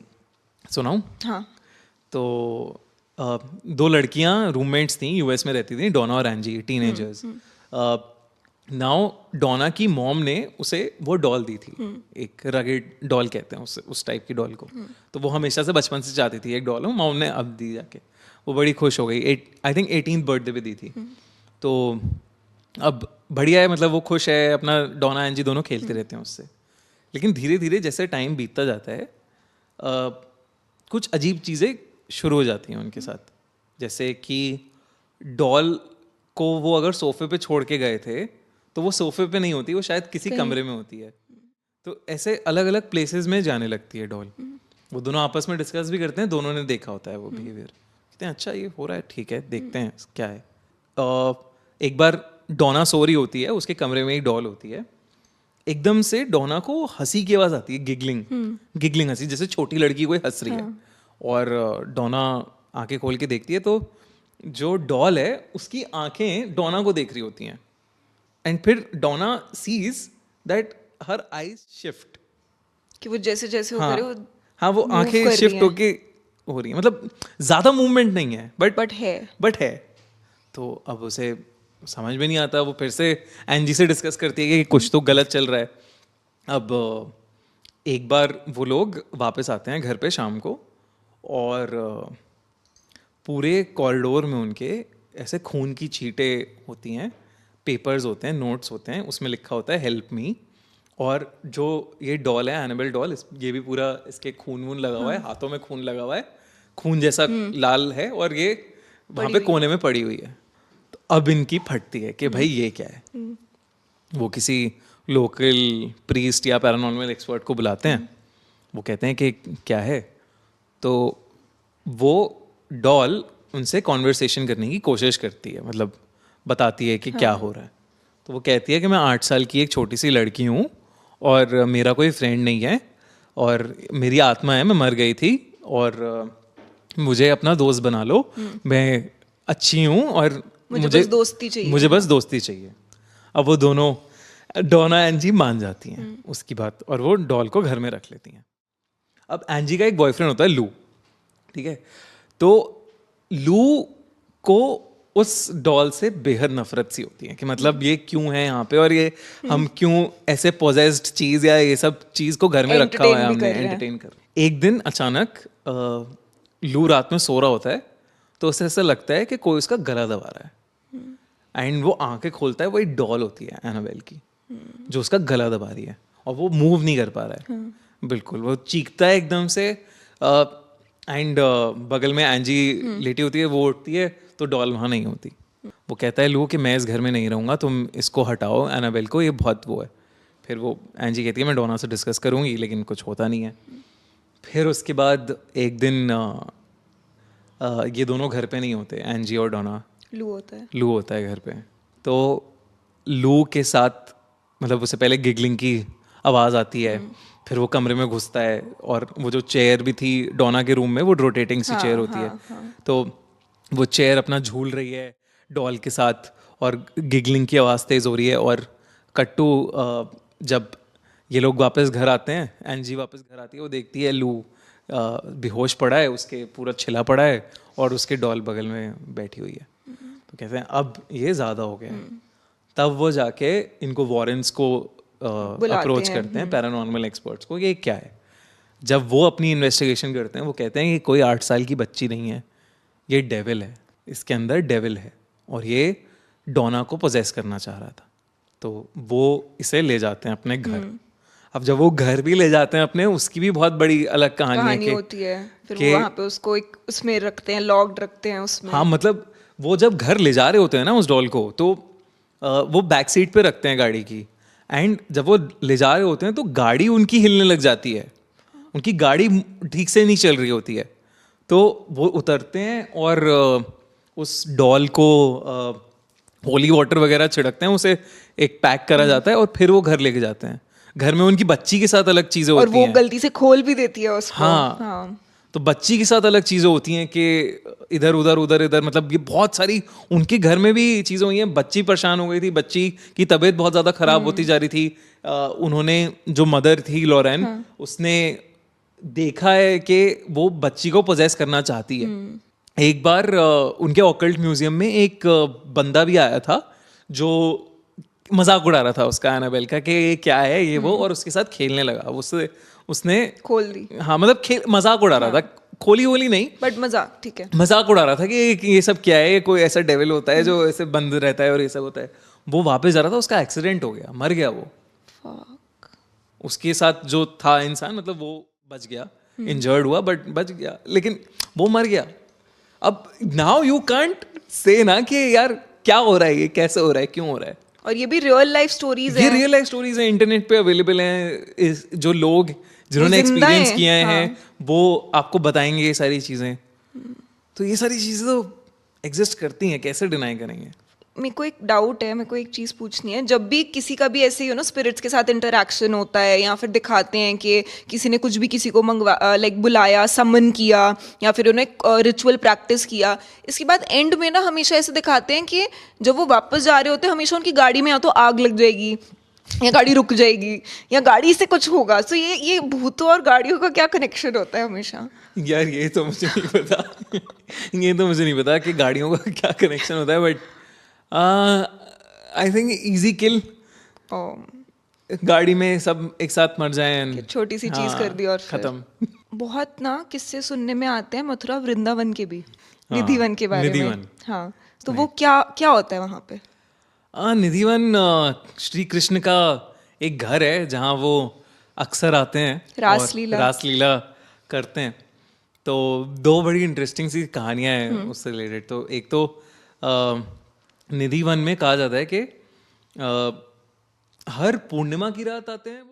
Speaker 2: सुनाऊं?
Speaker 1: हाँ।
Speaker 2: तो 2 लड़कियां रूममेट्स थी, यूएस में रहती थी, डोना और एंजी, टीनेजर्स। नाउ डोना की मॉम ने उसे वो डॉल दी थी, एक रगेड डॉल कहते हैं उस टाइप की डॉल को। तो वो हमेशा से बचपन से चाहती थी एक डॉल हो, मॉम ने अब दी जाके। वो बड़ी खुश हो गई, आई थिंक 18th बर्थडे पे दी थी। तो अब बढ़िया है, मतलब वो खुश है, अपना डोना एंजी दोनों खेलते रहते हैं उससे। लेकिन धीरे धीरे जैसे टाइम बीतता जाता है, कुछ अजीब चीज़ें शुरू हो जाती हैं उनके साथ। जैसे कि डॉल को वो अगर सोफे पे छोड़ के गए थे तो वो सोफे पे नहीं होती, वो शायद किसी कमरे में होती है। तो ऐसे अलग अलग प्लेसेस में जाने लगती है डॉल। वो दोनों आपस में डिस्कस भी करते हैं, दोनों ने देखा होता है वो बिहेवियर। कहते हैं अच्छा ये हो रहा है, ठीक है देखते हैं क्या है। एक बार डोना सो रही होती है, उसके कमरे में एक डॉल होती है। एकदम से डोना को हंसी की आवाज आती है, गिगलिंग हंसी, जैसे छोटी लड़की कोई हंस रही है। और डोना आंखें खोल के देखती है तो जो डॉल है उसकी आंखें डोना को देख रही होती हैं, एंड फिर Donna sees that her eyes shift,
Speaker 1: कि वो जैसे जैसे वो
Speaker 2: हाँ
Speaker 1: करे वो
Speaker 2: हाँ, वो
Speaker 1: move
Speaker 2: आंखें
Speaker 1: कर रही
Speaker 2: शिफ्ट
Speaker 1: हैं।
Speaker 2: होके हो रही है, मतलब ज्यादा मूवमेंट नहीं है
Speaker 1: बट है।
Speaker 2: तो अब उसे समझ में नहीं आता, वो फिर से एंजी से डिस्कस करती है कि कुछ तो गलत चल रहा है। अब एक बार वो लोग वापस आते हैं घर पे शाम को, और पूरे कॉरिडोर में उनके ऐसे खून की छींटें होती हैं, पेपर्स होते हैं, नोट्स होते हैं, उसमें लिखा होता है हेल्प मी। और जो ये डॉल है, एनाबेल डॉल, ये भी पूरा इसके खून वून लगा हुआ है, हाथों में खून लगा हुआ है, खून जैसा लाल है, और ये वहाँ पे कोने में पड़ी हुई है। तो अब इनकी फटती है कि भाई ये क्या है। वो किसी लोकल प्रीस्ट या पैरानॉर्मल एक्सपर्ट को बुलाते हैं, वो कहते हैं कि क्या है। तो वो डॉल उनसे कॉन्वर्सेशन करने की कोशिश करती है, मतलब बताती है कि क्या हो रहा है। तो वो कहती है कि मैं 8 साल की एक छोटी सी लड़की हूँ, और मेरा कोई फ्रेंड नहीं है, और मेरी आत्मा है, मैं मर गई थी, और मुझे अपना दोस्त बना लो, मैं अच्छी हूँ, और
Speaker 1: मुझे बस दोस्ती चाहिए।
Speaker 2: मुझे बस दोस्ती चाहिए। अब वो दोनों, डोना एंजी मान जाती हैं उसकी बात, और वो डॉल को घर में रख लेती हैं। अब एंजी का एक बॉयफ्रेंड होता है लू, ठीक है। तो लू को उस डॉल से बेहद नफरत सी होती है कि मतलब ये क्यों है यहाँ पे, और ये हम क्यों ऐसे पोजेस्ड चीज या ये सब चीज को घर में रखा हुआ है,
Speaker 1: Entertain भी
Speaker 2: हमने
Speaker 1: कर रहे हैं।
Speaker 2: एंटरटेन कर। एक दिन अचानक लू रात में सो रहा होता है, तो उसे ऐसा लगता है कि कोई उसका गला दबा रहा है, एंड वो आंखें खोलता है, वो एक डॉल होती है एनाबेल की, जो उसका गला दबा रही है, और वो मूव नहीं कर पा रहा है बिल्कुल। वो चीखता है एकदम से, एंड बगल में एंजी लेटी होती है, वो उठती है तो डॉल वहाँ नहीं होती। वो कहता है लू कि मैं इस घर में नहीं रहूँगा, तुम इसको हटाओ एनाबेल को, ये बहुत वो है। फिर वो एंजी कहती है मैं डोना से डिस्कस करूँगी, लेकिन कुछ होता नहीं है। फिर उसके बाद एक दिन ये दोनों घर पे नहीं होते, एंजी और डोना।
Speaker 1: लू होता है।
Speaker 2: लू होता है घर पे। तो लू के साथ, मतलब उससे पहले गिगलिंग की आवाज़ आती है, फिर वो कमरे में घुसता है, और वो जो चेयर भी थी डोना के रूम में, वो रोटेटिंग सी चेयर होती है, तो वो चेयर अपना झूल रही है डॉल के साथ, और गिगलिंग की आवाज़ तेज़ हो रही है। और कट्टू जब ये लोग वापस घर आते हैं, एनजी वापस घर आती है, वो देखती है लू बेहोश पड़ा है, उसके पूरा छिला पड़ा है, और उसके डॉल बगल में बैठी हुई है। तो कहते हैं अब ये ज़्यादा हो गया है। तब वो जाके इनको वॉरेंस को अप्रोच करते हैं, पैरानॉर्मल एक्सपर्ट्स को, ये क्या है। जब वो अपनी इन्वेस्टिगेशन करते हैं, वो कहते हैं कि कोई 8 साल की बच्ची नहीं है, ये डेविल है, इसके अंदर डेविल है, और ये डोना को पोजेस करना चाह रहा था। तो वो इसे ले जाते हैं अपने घर। अब जब वो घर भी ले जाते हैं अपने, उसकी भी बहुत बड़ी अलग कहानी है
Speaker 1: होती है। फिर वो वहाँ पे उसको एक उसमें रखते हैं, लॉक्ड रखते हैं उसमें।
Speaker 2: हाँ, मतलब वो जब घर ले जा रहे होते हैं ना उस डॉल को, तो वो बैक सीट पे रखते हैं गाड़ी की, एंड जब वो ले जा रहे होते हैं तो गाड़ी उनकी हिलने लग जाती है, उनकी गाड़ी ठीक से नहीं चल रही होती है। तो वो उतरते हैं और उस डॉल को होली वाटर वगैरह छिड़कते हैं, उसे एक पैक करा जाता है, और फिर वो घर लेके जाते हैं। घर में उनकी बच्ची के साथ अलग चीज़ें होती हैं,
Speaker 1: और वो गलती से खोल भी देती है उसको।
Speaker 2: हाँ। तो बच्ची के साथ अलग चीज़ें होती हैं कि इधर उधर उधर इधर, मतलब ये बहुत सारी उनके घर में भी चीज़ें हुई हैं। बच्ची परेशान हो गई थी, बच्ची की तबीयत बहुत ज़्यादा ख़राब होती जा रही थी। उन्होंने, जो मदर थी लॉरेन, उसने देखा है कि वो बच्ची को पोजेस करना चाहती है। एक बार उनके ऑकल्ट म्यूजियम में एक बंदा भी आया था जो मजाक उड़ा रहा था उसका, एनाबेल का, कि ये क्या है ये वो, और उसके साथ खेलने लगा। उसने
Speaker 1: खोल दी।
Speaker 2: हाँ, मतलब मजाक उड़ा रहा था, खोली वोली नहीं,
Speaker 1: बट मजाक, ठीक है,
Speaker 2: मजाक उड़ा रहा था कि ये सब क्या है, ये कोई ऐसा डेविल होता है जो ऐसे बंद रहता है और ये सब होता है। वो वापस जा रहा था, उसका एक्सीडेंट हो गया, मर गया वो। उसके साथ जो था इंसान, मतलब वो बच गया, इंजर्ड हुआ बट बच गया, लेकिन वो मर गया। अब नाउ यू कांट से ना कि यार क्या हो रहा है, ये कैसे हो रहा है, क्यों हो रहा है।
Speaker 1: और ये भी रियल लाइफ स्टोरीज है,
Speaker 2: ये रियल लाइफ स्टोरीज है, इंटरनेट पे अवेलेबल हैं। जो लोग जिन्होंने एक्सपीरियंस किए हैं, वो आपको बताएंगे ये सारी चीजें। तो ये सारी चीजें तो एग्जिस्ट करती हैं, कैसे डिनाई करेंगे।
Speaker 1: मेरे को एक डाउट है, मेरे को एक चीज़ पूछनी है. जब भी किसी का भी ऐसे स्पिरिट्स के साथ इंटरेक्शन होता है, या फिर दिखाते हैं कि किसी ने कुछ भी किसी को लाइक बुलाया, समन किया, या फिर उन्हें रिचुअल प्रैक्टिस किया, इसके बाद एंड में ना हमेशा ऐसे दिखाते हैं कि जब वो वापस जा रहे होते हैं हमेशा उनकी गाड़ी में या तो आग लग जाएगी, या गाड़ी रुक जाएगी, या गाड़ी से कुछ होगा. सो ये भूतों और गाड़ियों का क्या कनेक्शन होता है हमेशा?
Speaker 2: यार ये तो मुझे नहीं पता. ये तो मुझे नहीं पता कि गाड़ियों का क्या कनेक्शन होता है, बट आई थिंक इजी किल. गाड़ी में सब एक साथ मर जाएं,
Speaker 1: छोटी सी चीज कर दी और फिर
Speaker 2: खत्म.
Speaker 1: बहुत ना किस्से सुनने में आते हैं मथुरा वृंदावन के भी, निधिवन के बारे में.
Speaker 2: निधिवन.
Speaker 1: हाँ, तो वो क्या होता है वहाँ पे?
Speaker 2: निधिवन श्री कृष्ण का एक घर है जहाँ वो अक्सर आते हैं, रासलीला करते हैं. तो दो बड़ी इंटरेस्टिंग सी कहानियां हैं उससे रिलेटेड. तो एक तो निधिवन में कहा जाता है कि हर पूर्णिमा की रात आते हैं.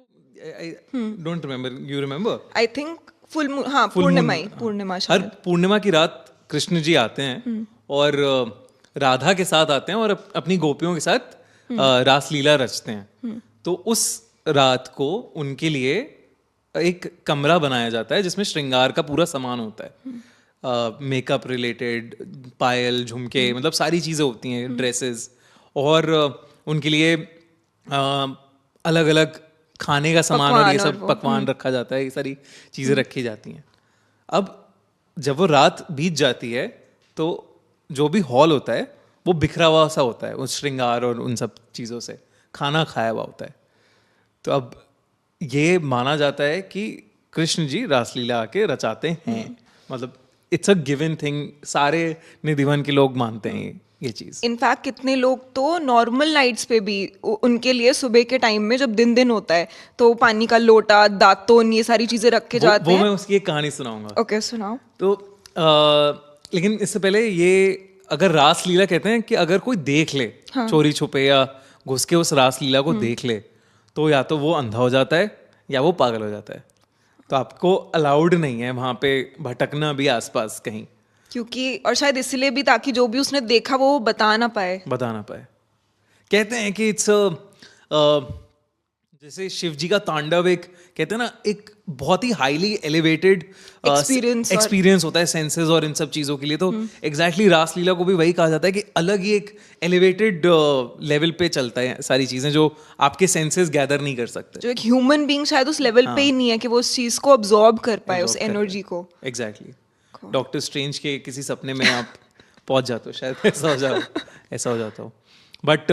Speaker 2: Don't remember, you remember?
Speaker 1: I think पूर्णिमा
Speaker 2: हर पूर्णिमा की रात कृष्ण जी आते हैं और राधा के साथ आते हैं और अपनी गोपियों के साथ रासलीला रचते हैं. तो उस रात को उनके लिए एक कमरा बनाया जाता है जिसमें श्रृंगार का पूरा सामान होता है. मेकअप रिलेटेड, पायल, झुमके, मतलब सारी चीज़ें होती हैं, ड्रेसेस, और उनके लिए अलग अलग खाने का सामान और ये सब पकवान रखा जाता है. ये सारी चीज़ें रखी जाती हैं. अब जब वो रात बीत जाती है तो जो भी हॉल होता है वो बिखरा हुआ सा होता है उस श्रृंगार और उन सब चीज़ों से, खाना खाया हुआ होता है. तो अब ये माना जाता है कि कृष्ण जी रासलीला आके रचाते हैं. मतलब इट्स अ गिवन थिंग, सारे निधिवन के लोग मानते हैं ये चीज़.
Speaker 1: इनफैक्ट कितने लोग तो नॉर्मल नाइट्स पे भी उनके लिए सुबह के टाइम में जब दिन होता है तो पानी का लोटा, दातुन, ये सारी चीजें रख के जाते हैं.
Speaker 2: वो मैं उसकी एक कहानी सुनाऊंगा.
Speaker 1: ओके, सुनाओ.
Speaker 2: तो लेकिन इससे पहले ये, अगर रासलीला कहते हैं कि अगर कोई देख ले, चोरी छुपे या घुस के उस रासलीला को देख ले, तो या तो वो अंधा हो जाता है या वो पागल हो जाता है. तो आपको अलाउड नहीं है वहां पे भटकना भी आसपास कहीं,
Speaker 1: क्योंकि, और शायद इसलिए भी ताकि जो भी उसने देखा वो बता ना पाए.
Speaker 2: कहते हैं कि इट्स जैसे शिव जी का तांडव, एक कहते हैं ना, एक बहुत ही हाईली एलिवेटेड एक्सपीरियंस होता है सेंसेस और इन सब चीज़ों के लिए. तो एग्जैक्टली रासलीला को भी वही कहा जाता है कि अलग ही एक एलिवेटेड लेवल पे चलता है सारी चीज़ें जो आपके सेंसेस गैदर नहीं कर सकते.
Speaker 1: जो एक ह्यूमन बीइंग शायद उस लेवल पे ही नहीं है कि वो उस चीज़ को अब्सॉर्ब कर पाए, उस एनर्जी को.
Speaker 2: एग्जैक्टली. डॉक्टर स्ट्रेंज के किसी सपने में आप पहुंच जाते हो, शायद ऐसा हो जाता हो. बट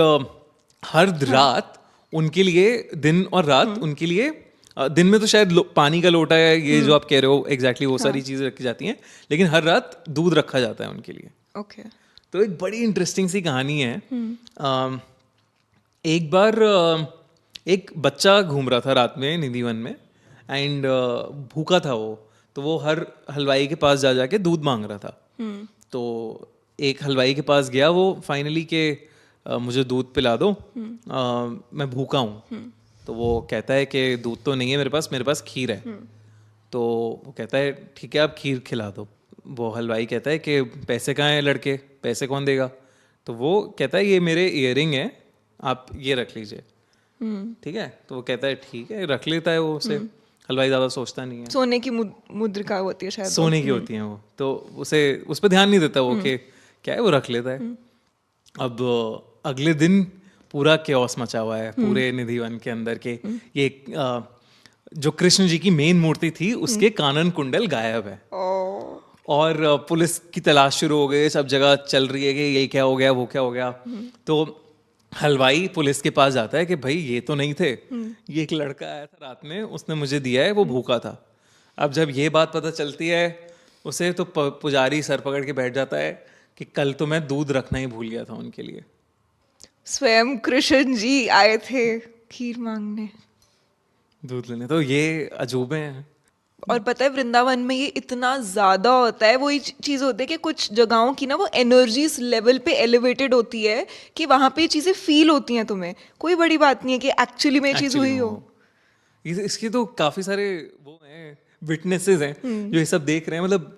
Speaker 2: हर रात उनके लिए, दिन और रात उनके लिए, दिन में तो शायद पानी का लोटा है, ये जो आप कह रहे हो एग्जैक्टली वो सारी चीज़ें रखी जाती हैं, लेकिन हर रात दूध रखा जाता है उनके लिए.
Speaker 1: ओके.
Speaker 2: तो एक बड़ी इंटरेस्टिंग सी कहानी है. एक बार एक बच्चा घूम रहा था रात में निधिवन में, एंड भूखा था वो. तो वो हर हलवाई के पास जाके दूध मांग रहा था. तो एक हलवाई के पास गया वो फाइनली के मुझे दूध पिला दो, मैं भूखा हूँ. तो वो कहता है कि दूध तो नहीं है मेरे पास खीर है. तो वो कहता है ठीक है आप खीर खिला दो. वो हलवाई कहता है कि पैसे कहाँ हैं लड़के, पैसे कौन देगा? तो वो कहता है ये मेरे इयररिंग है, आप ये रख लीजिए. ठीक है. तो वो कहता है ठीक है, रख लेता है वो उसे. हलवाई ज़्यादा सोचता नहीं है.
Speaker 1: सोने की मुद्रिका होती है शायद,
Speaker 2: सोने की होती है वो. तो उसे उस पर ध्यान नहीं देता वो कि क्या है, वो रख लेता है. अब अगले दिन पूरा केओस मचा हुआ है पूरे निधिवन के अंदर के. ये जो कृष्ण जी की मेन मूर्ति थी उसके कानन कुंडल गायब है. और पुलिस की तलाश शुरू हो गई, सब जगह चल रही है कि ये क्या हो गया, वो क्या हो गया. तो हलवाई पुलिस के पास जाता है कि भाई ये तो नहीं थे, ये एक लड़का आया था रात में, उसने मुझे दिया है, वो भूखा था. अब जब ये बात पता चलती है उसे, तो पुजारी सर पकड़ के बैठ जाता है कि कल तो मैं दूध रखना ही भूल गया था उनके लिए.
Speaker 1: स्वयं कृष्ण जी आए थे खीर मांगने,
Speaker 2: दूध लेने. तो ये अजूबे हैं.
Speaker 1: और पता है वृंदावन में ये इतना ज्यादा होता है. वही चीज होती है कि कुछ जगहों की ना वो एनर्जी इस लेवल पे एलिवेटेड होती है कि वहां पे ये चीजें फील होती हैं तुम्हें. कोई बड़ी बात नहीं है कि एक्चुअली में ये चीज हुई हो.
Speaker 2: इसके तो काफी सारे वो हैं, विटनेसेस हैं जो ये सब देख रहे हैं. मतलब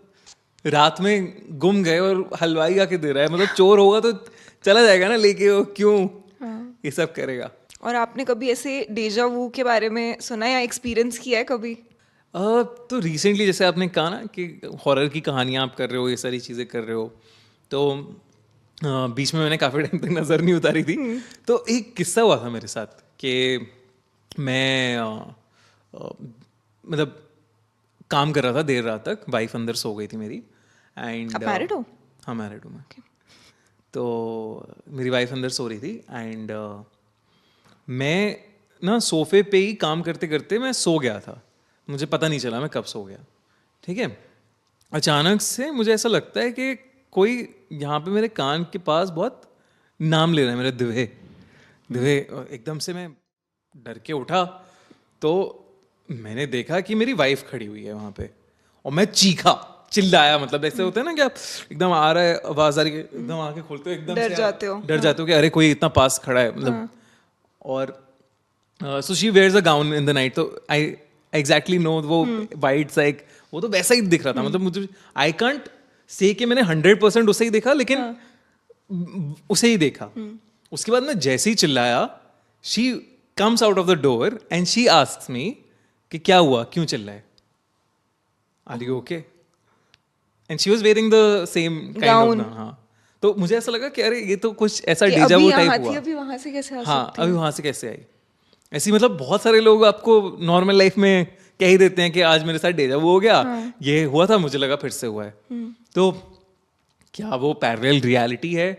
Speaker 2: रात में गुम गए और हलवाई आके दे रहा है, मतलब चोर होगा तो चला जाएगा ना लेके, वो क्यों ये सब करेगा।
Speaker 1: और आपने कभी ऐसे डेजा वू के बारे में सुना या एक्सपीरियंस किया है कभी?
Speaker 2: तो रिसेंटली जैसे आपने कहा ना कि हॉरर की कहानियाँ आप कर रहे हो, ये सारी चीज़ें कर रहे हो, तो बीच में मैंने काफ़ी टाइम तक नज़र नहीं उतारी थी। तो एक किस्सा हुआ था मेरे साथ कि मैं मतलब काम कर रहा था देर रात तक, वाइफ अंदर सो गई थी मेरी, एंड
Speaker 1: आप मैरिड हो?
Speaker 2: हाँ मैरिड हूँ मैं। तो मेरी वाइफ अंदर सो रही थी एंड मैं ना सोफे पे ही काम करते करते मैं सो गया था, मुझे पता नहीं चला मैं कब सो गया। ठीक है, अचानक से मुझे ऐसा लगता है कि कोई यहाँ पे मेरे कान के पास बहुत नाम ले रहा है, मेरा दिव्य दिव्य। एकदम से मैं डर के उठा तो मैंने देखा कि मेरी वाइफ खड़ी हुई है वहाँ पे, और मैं चीखा चिल्लाया, मतलब ऐसे होता है ना कि आप एकदम आ रहा है आवाज आ रही है, एकदम आंखें खोलते हो, एकदम
Speaker 1: डर
Speaker 2: से
Speaker 1: जाते हो
Speaker 2: कि अरे कोई इतना पास खड़ा है, मतलब। और so she wears a gown in the night, तो आई एग्जैक्टली नो वो वाइट सा एक, वो तो वैसा ही दिख रहा था, मतलब मुझे आई कांट से कि मैंने 100% उसे ही देखा, लेकिन उसे ही देखा। उसके बाद मैं जैसे ही चिल्लाया, she comes out of the door and she asks me कि क्या हुआ, क्यों चिल्लाए, are you okay? And she was wearing the same kind of, हाँ। तो मुझे ऐसा लगा कि अरे ये तो कुछ ऐसा डेजा वू टाइप हुआ।
Speaker 1: अभी वहां से कैसे आ
Speaker 2: हाँ,
Speaker 1: सकती
Speaker 2: अभी वहां से कैसे आई? ऐसी मतलब बहुत सारे लोग आपको नॉर्मल लाइफ में कह ही देते हैं कि आज मेरे साथ डेजा वू हो गया, ये हुआ था, मुझे लगा फिर से हुआ है। तो क्या वो पैरेलल रियलिटी है?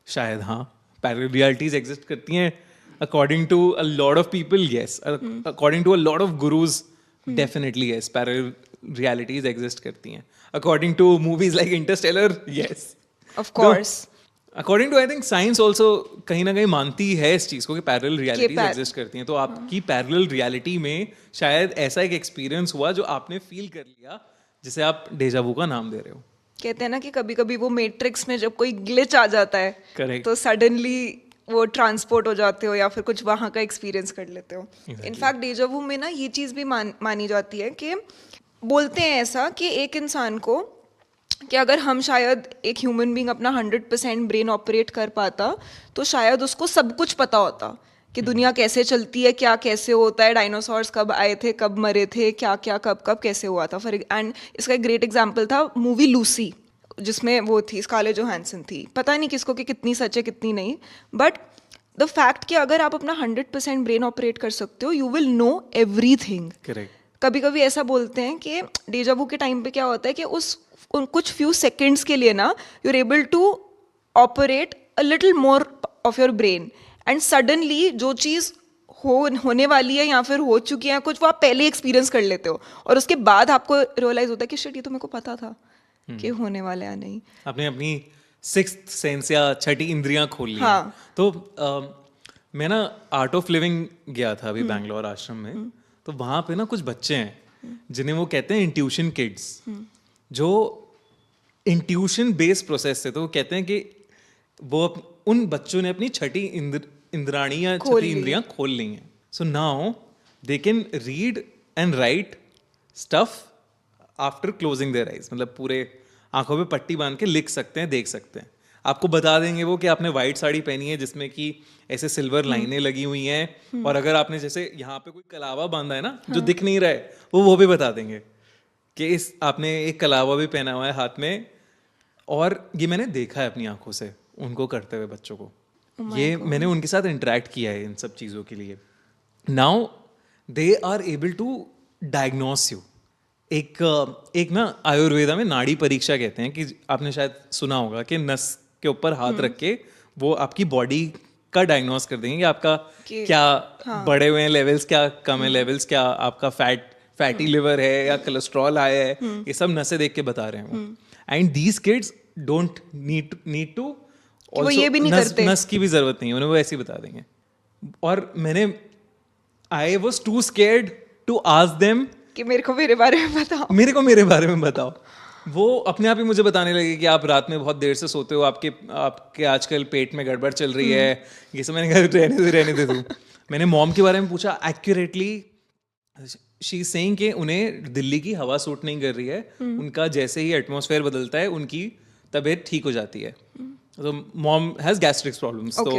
Speaker 2: शायद हाँ, पैरेलल रियलिटीज एग्जिस्ट करती हैं according to a lot of people, yes. According to a lot of gurus, definitely yes, parallel realities exist करती हैं। According to movies like Interstellar, yes,
Speaker 1: of course.
Speaker 2: According to I think science also कहीं ना कहीं मानती है इस चीज को कि पैरेलल रियलिटीज एग्जिस्ट करती हैं। तो आपकी पैरेलल रियलिटी में शायद ऐसा एक एक्सपीरियंस हुआ जो आपने फील कर लिया, जिसे आप डेजा वू का नाम दे रहे हो।
Speaker 1: कहते हैं ना कि कभी कभी वो मैट्रिक्स में जब कोई ग्लिच आ जाता है,
Speaker 2: Correct.
Speaker 1: तो सडनली वो ट्रांसपोर्ट हो जाते हो या फिर कुछ वहाँ का एक्सपीरियंस कर लेते हो। इनफैक्ट डेजा वू में ना ये चीज़ भी मानी जाती है कि बोलते हैं ऐसा कि एक इंसान को, कि अगर हम शायद एक ह्यूमन बीइंग अपना 100% ब्रेन ऑपरेट कर पाता, तो शायद उसको सब कुछ पता होता कि दुनिया कैसे चलती है, क्या कैसे होता है, डायनासोर्स कब आए थे, कब मरे थे, क्या क्या कब कब कैसे हुआ था। एंड इसका एक ग्रेट एग्जांपल था मूवी लूसी, जिसमें वो थी स्कारलेट जोहानसन थी। पता नहीं किसको कि कितनी सच है कितनी नहीं, बट द फैक्ट कि अगर आप अपना 100% ब्रेन ऑपरेट कर सकते हो, you will know everything.
Speaker 2: Correct.
Speaker 1: कभी कभी ऐसा बोलते हैं कि डेजा वू के टाइम पे क्या होता है कि कुछ फ्यू सेकेंड्स के लिए ना you are able to operate a little more of your brain, and suddenly जो चीज़ होने वाली है या फिर हो चुकी है कुछ, वो आप पहले एक्सपीरियंस कर लेते हो, और उसके बाद आपको रियलाइज होता है कि शिट, ये तो मेरे को पता था कि होने वाला है। नहीं,
Speaker 2: आपने अपनी सिक्स्थ सेंस या छठी इंद्रियां खोल ली।
Speaker 1: हाँ।
Speaker 2: तो मैं ना आर्ट ऑफ लिविंग गया था अभी बैंगलोर आश्रम में, तो वहाँ पे ना कुछ बच्चे हैं जिन्हें वो कहते हैं इंट्यूशन किड्स, जो इंट्यूशन बेस्ड प्रोसेस से, तो वो कहते हैं कि वो उन बच्चों ने अपनी छठी इंद्राणी या छठी इंद्रियां खोल ली हैं। So now they can read and right stuff after closing their eyes, मतलब पूरे आंखों पे पट्टी बांध के लिख सकते हैं, देख सकते हैं। आपको बता देंगे वो कि आपने वाइट साड़ी पहनी है जिसमें कि ऐसे सिल्वर लाइनें लगी हुई हैं, और अगर आपने जैसे यहाँ पे कोई कलावा बांधा है ना, जो दिख नहीं रहा है, वो भी बता देंगे कि इस आपने एक कलावा भी पहना हुआ है हाथ में। और ये मैंने देखा है अपनी आंखों से उनको करते हुए बच्चों को। ये मैंने उनके साथ इंटरेक्ट किया है इन सब चीज़ों के लिए। Now they are able to diagnose you. एक ना आयुर्वेदा में नाड़ी परीक्षा कहते हैं, कि आपने शायद सुना होगा कि नस के ऊपर हाथ रख के वो आपकी बॉडी का डायग्नोस कर देंगे कि आपका क्या बढ़े हुए हैं लेवल्स, क्या कम है लेवल्स, क्या आपका फैटी लिवर है या कोलेस्ट्रॉल आया है, ये सब नसें देख के बता रहे हैं वो। And these kids don't need to,
Speaker 1: वो ये भी नहीं करते,
Speaker 2: नस की भी जरूरत नहीं है उन्हें, वो ऐसे ही बता देंगे। और I was too scared to ask them
Speaker 1: कि मेरे को मेरे बारे में बताओ,
Speaker 2: मेरे बारे में बताओ। वो अपने आप ही मुझे बताने लगे कि आप रात में बहुत देर से सोते हो, आपके आजकल पेट में गड़बड़ चल रही है, ये सब। मैंने कहा रहने दे तू। मैंने मॉम के बारे में पूछा एक्यूरेटली, शी इज सेइंग कि उन्हें दिल्ली की हवा सूट नहीं कर रही है, उनका जैसे ही एटमॉस्फेयर बदलता है उनकी तबीयत ठीक हो जाती है। तो मॉम हैज गैस्ट्रिक्स प्रॉब्लम्स, तो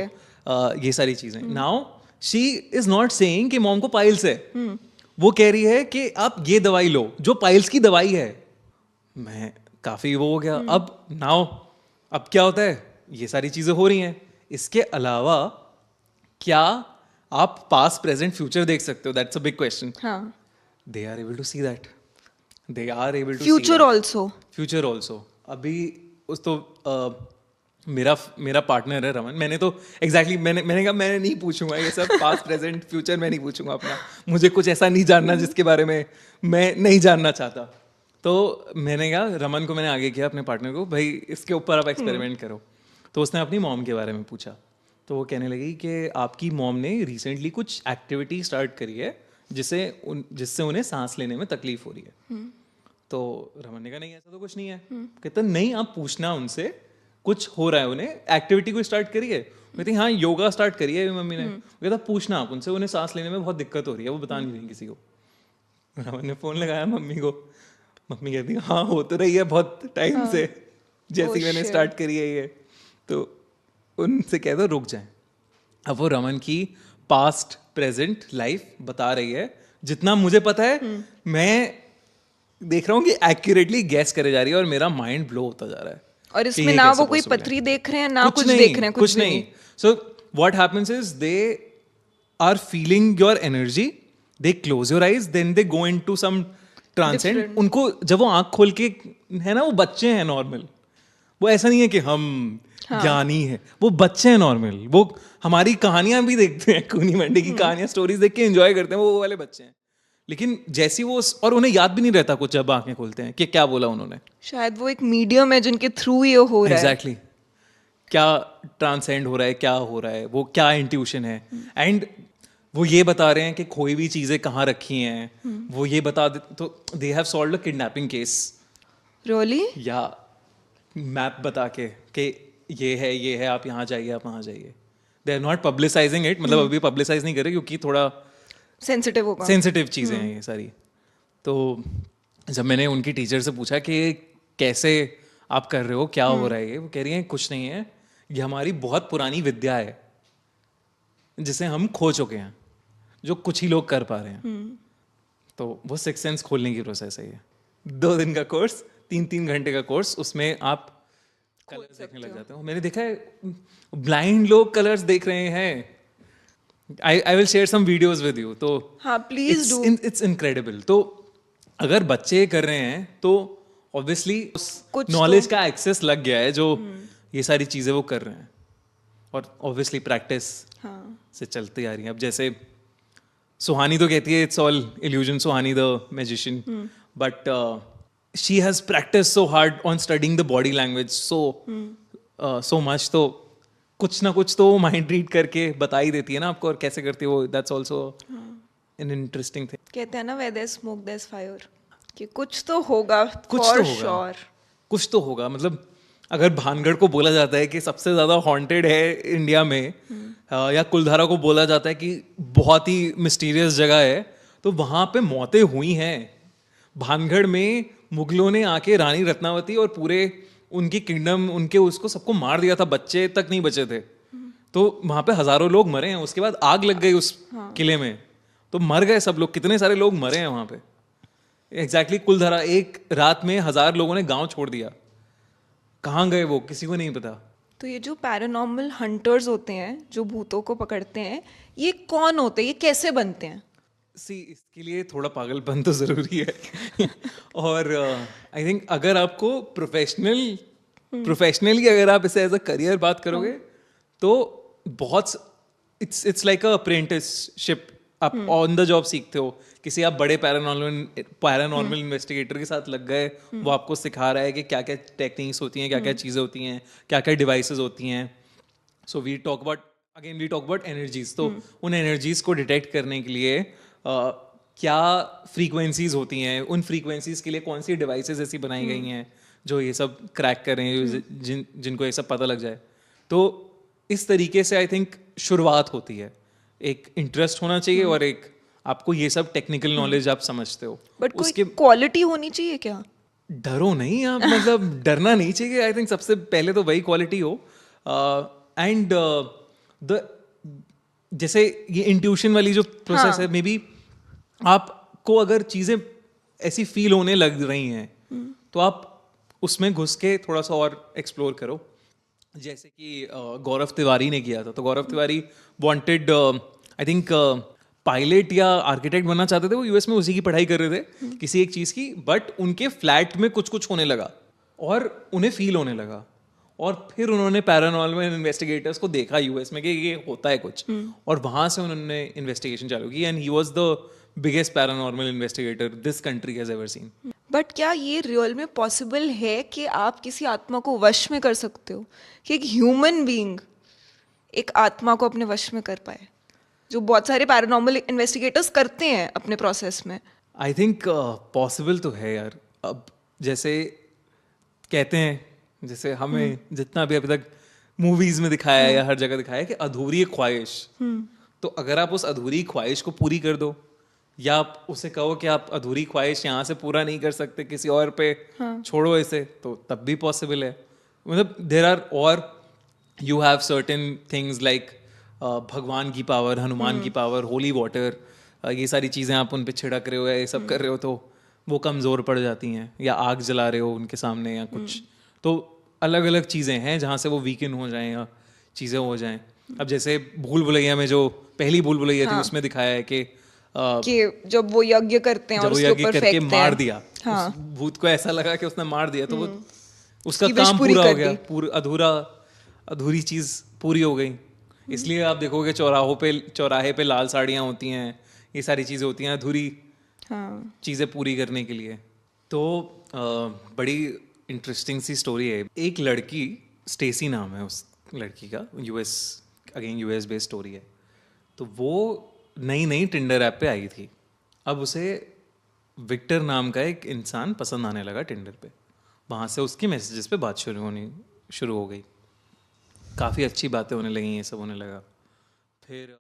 Speaker 2: ये सारी चीजें। Now she is not saying कि मॉम को पाइल्स है, वो कह रही है कि आप ये दवाई लो जो पाइल्स की दवाई है। मैं काफी वो हो गया। अब नाउ अब क्या होता है, ये सारी चीजें हो रही हैं, इसके अलावा क्या आप पास्ट प्रेजेंट फ्यूचर देख सकते हो? That's a big question.
Speaker 1: हाँ,
Speaker 2: they are able to see that, they are able to
Speaker 1: future also.
Speaker 2: Future also. अभी उस तो मेरा पार्टनर है रमन। मैंने तो एग्जैक्टली मैंने कहा मैं नहीं पूछूंगा ये सब पास्ट प्रेजेंट फ्यूचर, मैं नहीं पूछूंगा अपना, मुझे कुछ ऐसा नहीं जानना जिसके बारे में मैं नहीं जानना चाहता। तो मैंने कहा रमन को, मैंने आगे किया अपने पार्टनर को, भाई इसके ऊपर आप एक्सपेरिमेंट करो। तो उसने अपनी मॉम के बारे में पूछा, तो वो कहने लगी कि आपकी मॉम ने रिसेंटली कुछ एक्टिविटी स्टार्ट करी है जिससे उन्हें सांस लेने में तकलीफ हो रही है। तो रमन ने कहा नहीं ऐसा तो कुछ नहीं है। कहता नहीं, आप पूछना उनसे, कुछ हो रहा है उन्हें, एक्टिविटी कोई स्टार्ट करी है? कहती हाँ योगा स्टार्ट करी है मम्मी ने। कहता पूछना आप उनसे, उन्हें सांस लेने में बहुत दिक्कत हो रही है, वो बता नहीं रही किसी को। रमन ने फोन लगाया मम्मी को, मम्मी कहती हाँ हो तो रही है बहुत टाइम से, जैसे मैंने स्टार्ट करी है ये। तो उनसे कह दो रुक जाए। अब वो रमन की पास्ट प्रेजेंट लाइफ बता रही है, जितना मुझे पता है मैं देख रहा हूँ कि एक्यूरेटली गैस करे जा रही है, और मेरा माइंड ब्लो होता जा रहा है।
Speaker 1: और इसमें ना वो कोई पथरी देख रहे हैं, ना कुछ देख रहे हैं,
Speaker 2: कुछ नहीं। So what happens is they are feeling your energy, they close your eyes, then they go into some transcend. उनको जब वो आंख खोल के है ना, वो बच्चे हैं नॉर्मल, वो ऐसा नहीं है कि हम ज्ञानी है, वो बच्चे हैं नॉर्मल, वो हमारी कहानियां भी देखते हैं, कूनी मंडी की कहानियां स्टोरीज देख के एंजॉय करते हैं, वो वाले बच्चे हैं। लेकिन जैसी वो, और उन्हें याद भी नहीं रहता कुछ जब आंखें खोलते हैं कि क्या बोला उन्होंने।
Speaker 1: शायद वो एक मीडियम है जिनके थ्रू ये हो रहा है।
Speaker 2: एग्जैक्टली क्या ट्रांसेंड हो रहा है, क्या हो रहा है, वो क्या इंट्यूशन है। एंड वो ये बता रहे हैं कि खोई हुई चीजें कहाँ रखी हैं, वो ये बता दे। तो they have solved a kidnapping case.
Speaker 1: Really?
Speaker 2: या मैप बता के कि ये है, आप यहाँ जाइए, आप वहाँ जाइए। They are not publicising it, मतलब अभी पब्लिसाइज नहीं कर रहे क्योंकि थोड़ा
Speaker 1: सेंसिटिव होगा,
Speaker 2: सेंसिटिव चीज़ें हैं ये सारी। तो जब मैंने उनकी टीचर से पूछा कि कैसे आप कर रहे हो, क्या हो रहा है ये, वो कह रही हैं कुछ नहीं है, ये हमारी बहुत पुरानी विद्या है जिसे हम खो चुके हैं, जो कुछ ही लोग कर पा रहे हैं। तो वो सिक्स सेंस खोलने की प्रोसेस है ये। 2 दिन का कोर्स, 3-3 घंटे का कोर्स, उसमें आप कलर्स देखने लग जाते हो। मैंने देखा है ब्लाइंड लोग कलर्स देख रहे हैं। I will share some videos with you. तो
Speaker 1: हाँ प्लीज डू।
Speaker 2: It's incredible. तो अगर बच्चे कर रहे हैं तो ऑब्वियसली
Speaker 1: कुछ
Speaker 2: नॉलेज का एक्सेस लग गया है, जो ये सारी चीजें वो कर रहे हैं, और ऑब्वियसली प्रैक्टिस से चलती आ रही है। अब जैसे सुहानी तो कहती है it's all illusion, Suhani the magician, but she has practice so hard on studying the body language so much. तो कुछ ना कुछ तो माइंड रीड करके बता ही देती है ना आपको, और कैसे करती है वो, that's also an interesting thing.
Speaker 1: कहते हैं ना where there's smoke there's fire, कि कुछ तो होगा,
Speaker 2: कुछ
Speaker 1: for
Speaker 2: तो होगा,
Speaker 1: sure.
Speaker 2: कुछ तो होगा। मतलब अगर भानगढ़ को बोला जाता है कि सबसे ज्यादा हॉन्टेड है इंडिया में, या कुलधारा को बोला जाता है कि बहुत ही मिस्टीरियस जगह है, तो वहां पे मौतें हुई हैं। भानगढ़ में मुगलों ने आके रानी रत्नावती और पूरे उनकी किंगडम, उनके उसको सबको मार दिया था, बच्चे तक नहीं बचे थे। तो वहां पे हजारों लोग मरे हैं। उसके बाद आग लग गई उस किले में, तो मर गए सब लोग, कितने सारे लोग मरे हैं वहां पे। एग्जैक्टली कुलधारा, एक रात में 1000 लोगों ने गांव छोड़ दिया। कहाँ गए वो, किसी को नहीं पता।
Speaker 1: तो ये जो पैरानॉर्मल हंटर्स होते हैं, जो भूतों को पकड़ते हैं, ये कौन होते हैं, ये कैसे बनते हैं?
Speaker 2: इसके लिए थोड़ा पागलपन तो जरूरी है। और आई थिंक अगर आपको प्रोफेशनली अगर आप इसे एज अ करियर बात करोगे, तो बहुत इट्स लाइक अ अप्रेंटिसशिप। आप ऑन द जॉब सीखते हो। किसी आप बड़े पैरानॉर्मल इन्वेस्टिगेटर के साथ लग गए, वो आपको सिखा रहा है कि क्या क्या टेक्निक्स होती हैं, क्या क्या चीज़ें होती हैं, क्या क्या डिवाइसेस होती हैं। So we talk about energies. तो उन एनर्जीज को डिटेक्ट करने के लिए क्या फ्रीक्वेंसीज होती हैं, उन फ्रीक्वेंसीज के लिए कौन सी डिवाइसेस ऐसी बनाई गई हैं जो ये सब क्रैक करें, जिनको ये सब पता लग जाए। तो इस तरीके से आई थिंक शुरुआत होती है। एक इंटरेस्ट होना चाहिए और एक आपको ये सब टेक्निकल नॉलेज आप समझते हो,
Speaker 1: बट कोई
Speaker 2: उसके
Speaker 1: क्वालिटी होनी चाहिए क्या?
Speaker 2: डरो नहीं आप, मतलब डरना नहीं चाहिए। आई थिंक सबसे पहले तो वही क्वालिटी हो। एंड द जैसे ये इंट्यूशन वाली जो प्रोसेस है, मे बी आपको अगर चीजें ऐसी फील होने लग रही हैं तो आप उसमें घुस के थोड़ा सा और एक्सप्लोर करो। जैसे कि गौरव तिवारी ने किया था, तो Gaurav Tiwari wanted I think pilot या आर्किटेक्ट बनना चाहते थे। वो यूएस में उसी की पढ़ाई कर रहे थे किसी एक चीज़ की, बट उनके फ्लैट में कुछ कुछ होने लगा और उन्हें फील होने लगा, और फिर उन्होंने पैरानॉर्मल इन्वेस्टिगेटर्स को देखा यूएस में कि ये होता है कुछ, और वहां से उन्होंने इन्वेस्टिगेशन चालू की, and he was the biggest paranormal investigator this country has ever seen.
Speaker 1: But क्या ये रियल में पॉसिबल है कि आप किसी आत्मा को वश में कर सकते हो, कि एक ह्यूमन बीइंग एक आत्मा को अपने वश में कर पाए, जो बहुत सारे पैरानॉर्मल इन्वेस्टिगेटर्स करते हैं अपने प्रोसेस में?
Speaker 2: आई थिंक पॉसिबल तो है यार। अब जैसे कहते हैं, जैसे हमें जितना भी अभी तक मूवीज में दिखाया है या हर जगह दिखाया है कि अधूरी ख्वाहिश, तो अगर आप उस अधूरी ख्वाहिश को पूरी कर दो, या आप उसे कहो कि आप अधूरी ख्वाहिश यहाँ से पूरा नहीं कर सकते, किसी और पे छोड़ो इसे, तो तब भी पॉसिबल है। मतलब देर आर, और you have certain things like भगवान की पावर, हनुमान की पावर, होली वाटर, ये सारी चीज़ें आप उन पे छिड़क रहे हो या ये सब कर रहे हो तो वो कमज़ोर पड़ जाती हैं, या आग जला रहे हो उनके सामने या कुछ, तो अलग अलग चीज़ें हैं जहाँ से वो वीकन हो जाएं या चीज़ें हो जाएं। अब जैसे भूल भुलैया में जो पहली भूल भुलैया थी, उसमें दिखाया है कि
Speaker 1: जब वो यज्ञ करते हैं और
Speaker 2: जब वो
Speaker 1: उसके
Speaker 2: यज्ञ
Speaker 1: ऊपर
Speaker 2: करके
Speaker 1: फेंकते
Speaker 2: मार
Speaker 1: हैं,
Speaker 2: दिया,
Speaker 1: हाँ,
Speaker 2: उस भूत को ऐसा लगा कि उसने मार दिया, तो वो उसका
Speaker 1: उसकी wish
Speaker 2: काम
Speaker 1: पूरी
Speaker 2: पूरा हो
Speaker 1: कर
Speaker 2: गया,
Speaker 1: दी।
Speaker 2: अधूरी चीज पूरी हो गई। इसलिए आप देखोगे चौराहे पे लाल साड़ियाँ होती हैं, ये सारी चीजें होती हैं अधूरी
Speaker 1: हाँ।
Speaker 2: चीजें पूरी करने के लिए। तो बड़ी इंटरेस्टिंग सी स्टोरी है। एक लड़की, स्टेसी नाम है उस लड़की का, यूएस बेस्ड स्टोरी है। तो वो नई नई टिंडर ऐप पे आई थी। अब उसे विक्टर नाम का एक इंसान पसंद आने लगा टिंडर पे। वहाँ से उसकी मैसेजेस पे बात शुरू हो गई, काफ़ी अच्छी बातें होने लगी, ये सब होने लगा। फिर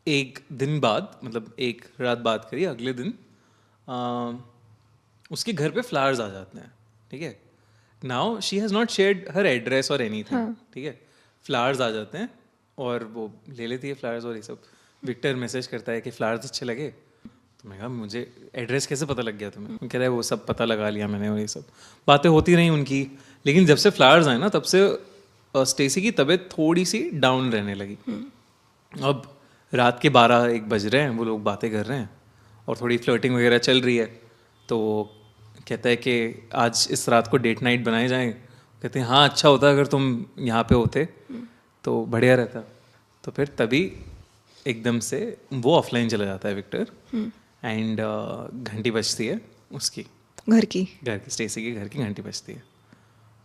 Speaker 2: एक दिन बाद, मतलब एक रात बात करी, अगले दिन उसके घर पे फ्लावर्स आ जाते हैं, ठीक है। Now she has not shared her address और एनीथिंग, ठीक है। फ्लावर्स आ जाते हैं और वो ले लेती है फ्लावर्स, और ये सब। विक्टर मैसेज करता है कि फ्लावर्स अच्छे लगे, तो मैं कहा मुझे एड्रेस कैसे पता लग गया तुम्हें? कह रहा है वो सब पता लगा लिया मैंने, और ये सब बातें होती रही उनकी। लेकिन जब से फ्लावर्स आए ना, तब से स्टेसी की तबीयत थोड़ी सी डाउन रहने लगी। अब रात के 12-1 बज रहे हैं, वो लोग बातें कर रहे हैं और थोड़ी फ्लर्टिंग वगैरह चल रही है। तो कहता है कि आज इस रात को डेट नाइट बनाए जाएं। कहते हैं हाँ, अच्छा होता अगर तुम यहाँ पे होते तो बढ़िया रहता। तो फिर तभी एकदम से वो ऑफलाइन चला जाता है विक्टर, एंड घंटी बजती है उसकी, घर की स्टेसी की घर की घंटी बजती है।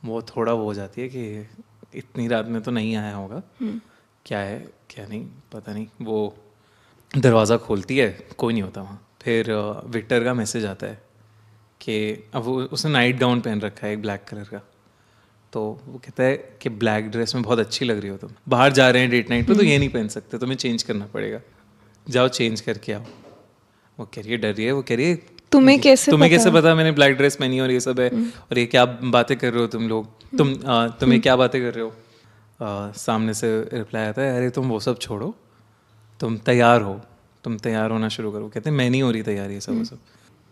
Speaker 2: वो थोड़ा वो हो जाती है कि इतनी रात में तो नहीं आया होगा, क्या है क्या नहीं पता नहीं। वो दरवाज़ा खोलती है, कोई नहीं होता वहाँ। फिर विक्टर का मैसेज आता है कि अब वो उसने नाइट गाउन पहन रखा है एक ब्लैक कलर का। तो वो कहता है कि ब्लैक ड्रेस में बहुत अच्छी लग रही हो तुम, बाहर जा रहे हैं डेट नाइट पे तो ये नहीं पहन सकते, तुम्हें चेंज करना पड़ेगा, जाओ चेंज करके आओ। वो कह रही है, डर रही है, वो कह रही है तुम्हें कैसे पता मैंने ब्लैक ड्रेस पहनी और ये सब है, और ये क्या बातें कर रहे हो तुम लोग, तुम्हें क्या बातें कर रहे हो। सामने से रिप्लाई आता है, अरे तुम वो सब छोड़ो, तुम तैयार होना शुरू करो। कहते हैं मैं नहीं हो रही तैयार ये सब वो सब।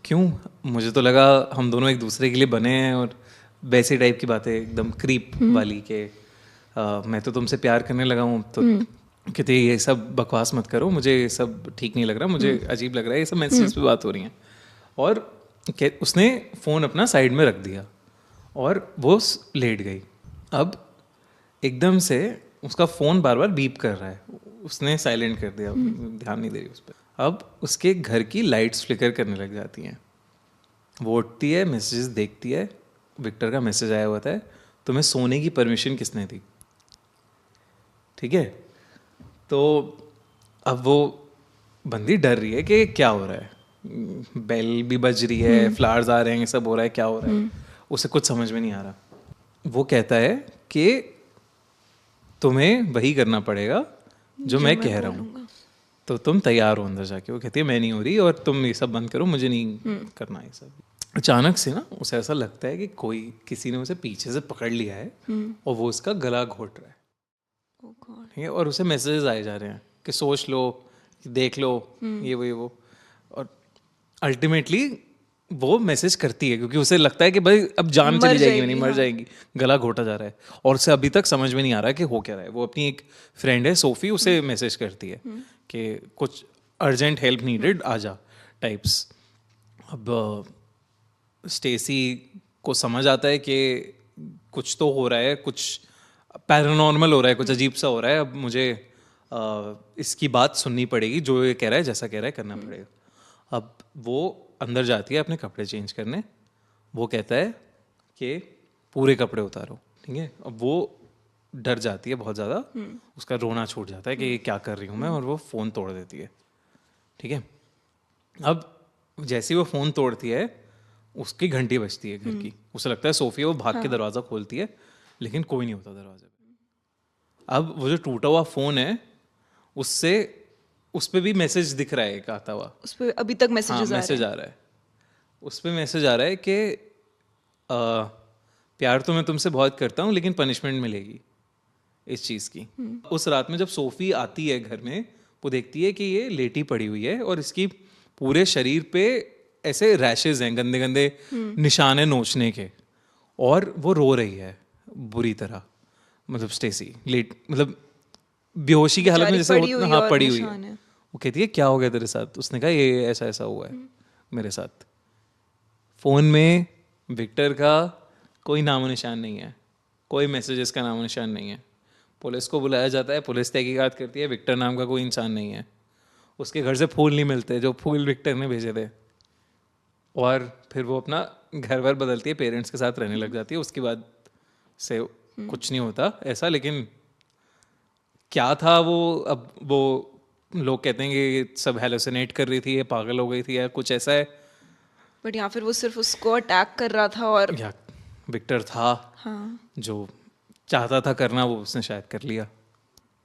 Speaker 2: क्यों? मुझे तो लगा हम दोनों एक दूसरे के लिए बने हैं, और वैसे टाइप की बातें एकदम क्रीप वाली के मैं तो तुमसे प्यार करने लगा हूँ। तो कहते ये सब बकवास मत करो, मुझे ये सब ठीक नहीं लग रहा, मुझे अजीब लग रहा है, ये सब मैसेज पे बात हो रही हैं। और उसने फ़ोन अपना साइड में रख दिया और वो लेट गई। अब एकदम से उसका फ़ोन बार बार बीप कर रहा है, उसने साइलेंट कर दिया, ध्यान नहीं दे रही उस पर। अब उसके घर की लाइट्स फ्लिकर करने लग जाती हैं। वो उठती है, मैसेजेस देखती है, विक्टर का मैसेज आया हुआ था, तुम्हें सोने की परमिशन किसने दी? ठीक है। तो अब वो बंदी डर रही है कि क्या हो रहा है, बेल भी बज रही है, फ्लावर्स आ रहे हैं, ये सब हो रहा है, क्या हो रहा है, उसे कुछ समझ में नहीं आ रहा। वो कहता है कि तुम्हें वही करना पड़ेगा जो मैं कह रहा हूँ। तो तुम तैयार हो अंदर जाके। वो कहती है मैं नहीं हो रही और तुम ये सब बंद करो, मुझे नहीं करना ये सब। अचानक से ना उसे ऐसा लगता है कि कोई किसी ने उसे पीछे से पकड़ लिया है और वो उसका गला घोट रहा है।
Speaker 1: Oh God.
Speaker 2: ठीक है, और उसे मैसेजेस आए जा रहे हैं कि सोच लो, देख लो, ये वो। और अल्टीमेटली वो मैसेज करती है क्योंकि उसे लगता है कि भाई अब जान
Speaker 1: मर
Speaker 2: चली जाएगी,
Speaker 1: जाएगी,
Speaker 2: नहीं मर
Speaker 1: हाँ।
Speaker 2: जाएगी, गला घोटा जा रहा है। और उसे अभी तक समझ में नहीं आ रहा है कि हो क्या रहा है। वो अपनी एक फ्रेंड है सोफी, उसे मैसेज करती है कि कुछ अर्जेंट हेल्प नीडेड, आजा टाइप्स। अब स्टेसी को समझ आता है कि कुछ तो हो रहा है, कुछ पैरानॉर्मल हो रहा है, कुछ अजीब सा हो रहा है। अब मुझे इसकी बात सुननी पड़ेगी, जो ये कह रहा है, जैसा कह रहा है करना पड़ेगा। अब वो अंदर जाती है अपने कपड़े चेंज करने। वो कहता है कि पूरे कपड़े उतारो, ठीक है। अब वो डर जाती है बहुत ज़्यादा, उसका रोना छूट जाता है कि ये क्या कर रही हूँ मैं, और वो फ़ोन तोड़ देती है, ठीक है। अब जैसे ही वो फ़ोन तोड़ती है, उसकी घंटी बजती है घर की। उसे लगता है सोफी है, वो भाग के दरवाज़ा खोलती है, लेकिन कोई नहीं होता दरवाजे पे। अब वो जो टूटा हुआ फ़ोन है, उससे उस पर भी मैसेज दिख रहा है एक आता हुआ।
Speaker 1: उस पे अभी तक
Speaker 2: हाँ,
Speaker 1: मैसेजेस आ रहे
Speaker 2: मैसेज
Speaker 1: हैं।
Speaker 2: आ रहा है। उस पर मैसेज आ रहा है कि प्यार तो मैं तुमसे बहुत करता हूँ, लेकिन पनिशमेंट मिलेगी इस चीज़ की। उस रात में जब सोफी आती है घर में, वो देखती है कि ये लेटी पड़ी हुई है और इसकी पूरे शरीर पे ऐसे रैशेज हैं, गंदे गंदे निशान हैं नोचने के, और वो रो रही है बुरी तरह। मतलब स्टेसी मतलब बेहोशी की हालत में,
Speaker 1: बेचारी
Speaker 2: जैसे
Speaker 1: पड़ी हुई है
Speaker 2: हाँ
Speaker 1: और
Speaker 2: पड़ी हुई
Speaker 1: निशान
Speaker 2: है।
Speaker 1: है।
Speaker 2: वो कहती है क्या हो गया तेरे साथ? उसने कहा ये ऐसा ऐसा हुआ है मेरे साथ। फ़ोन में विक्टर का कोई नामो निशान नहीं है, कोई मैसेजेस का नामो निशान नहीं है। पुलिस को बुलाया जाता है, पुलिस तहकीकात करती है, विक्टर नाम का कोई इंसान नहीं है। उसके घर से फूल नहीं मिलते जो फूल विक्टर ने भेजे थे। और फिर वो अपना घर वर बदलती है, पेरेंट्स के साथ रहने लग जाती है। उसके बाद से कुछ नहीं होता ऐसा। लेकिन क्या था वो, अब वो लोग कहते हैं कि सब हेलोसिनेट कर रही थी, ये पागल हो गई थी या कुछ ऐसा है,
Speaker 1: बट या फिर वो सिर्फ उसको अटैक कर रहा था और
Speaker 2: या विक्टर था
Speaker 1: हाँ,
Speaker 2: जो चाहता था करना, वो उसने शायद कर लिया।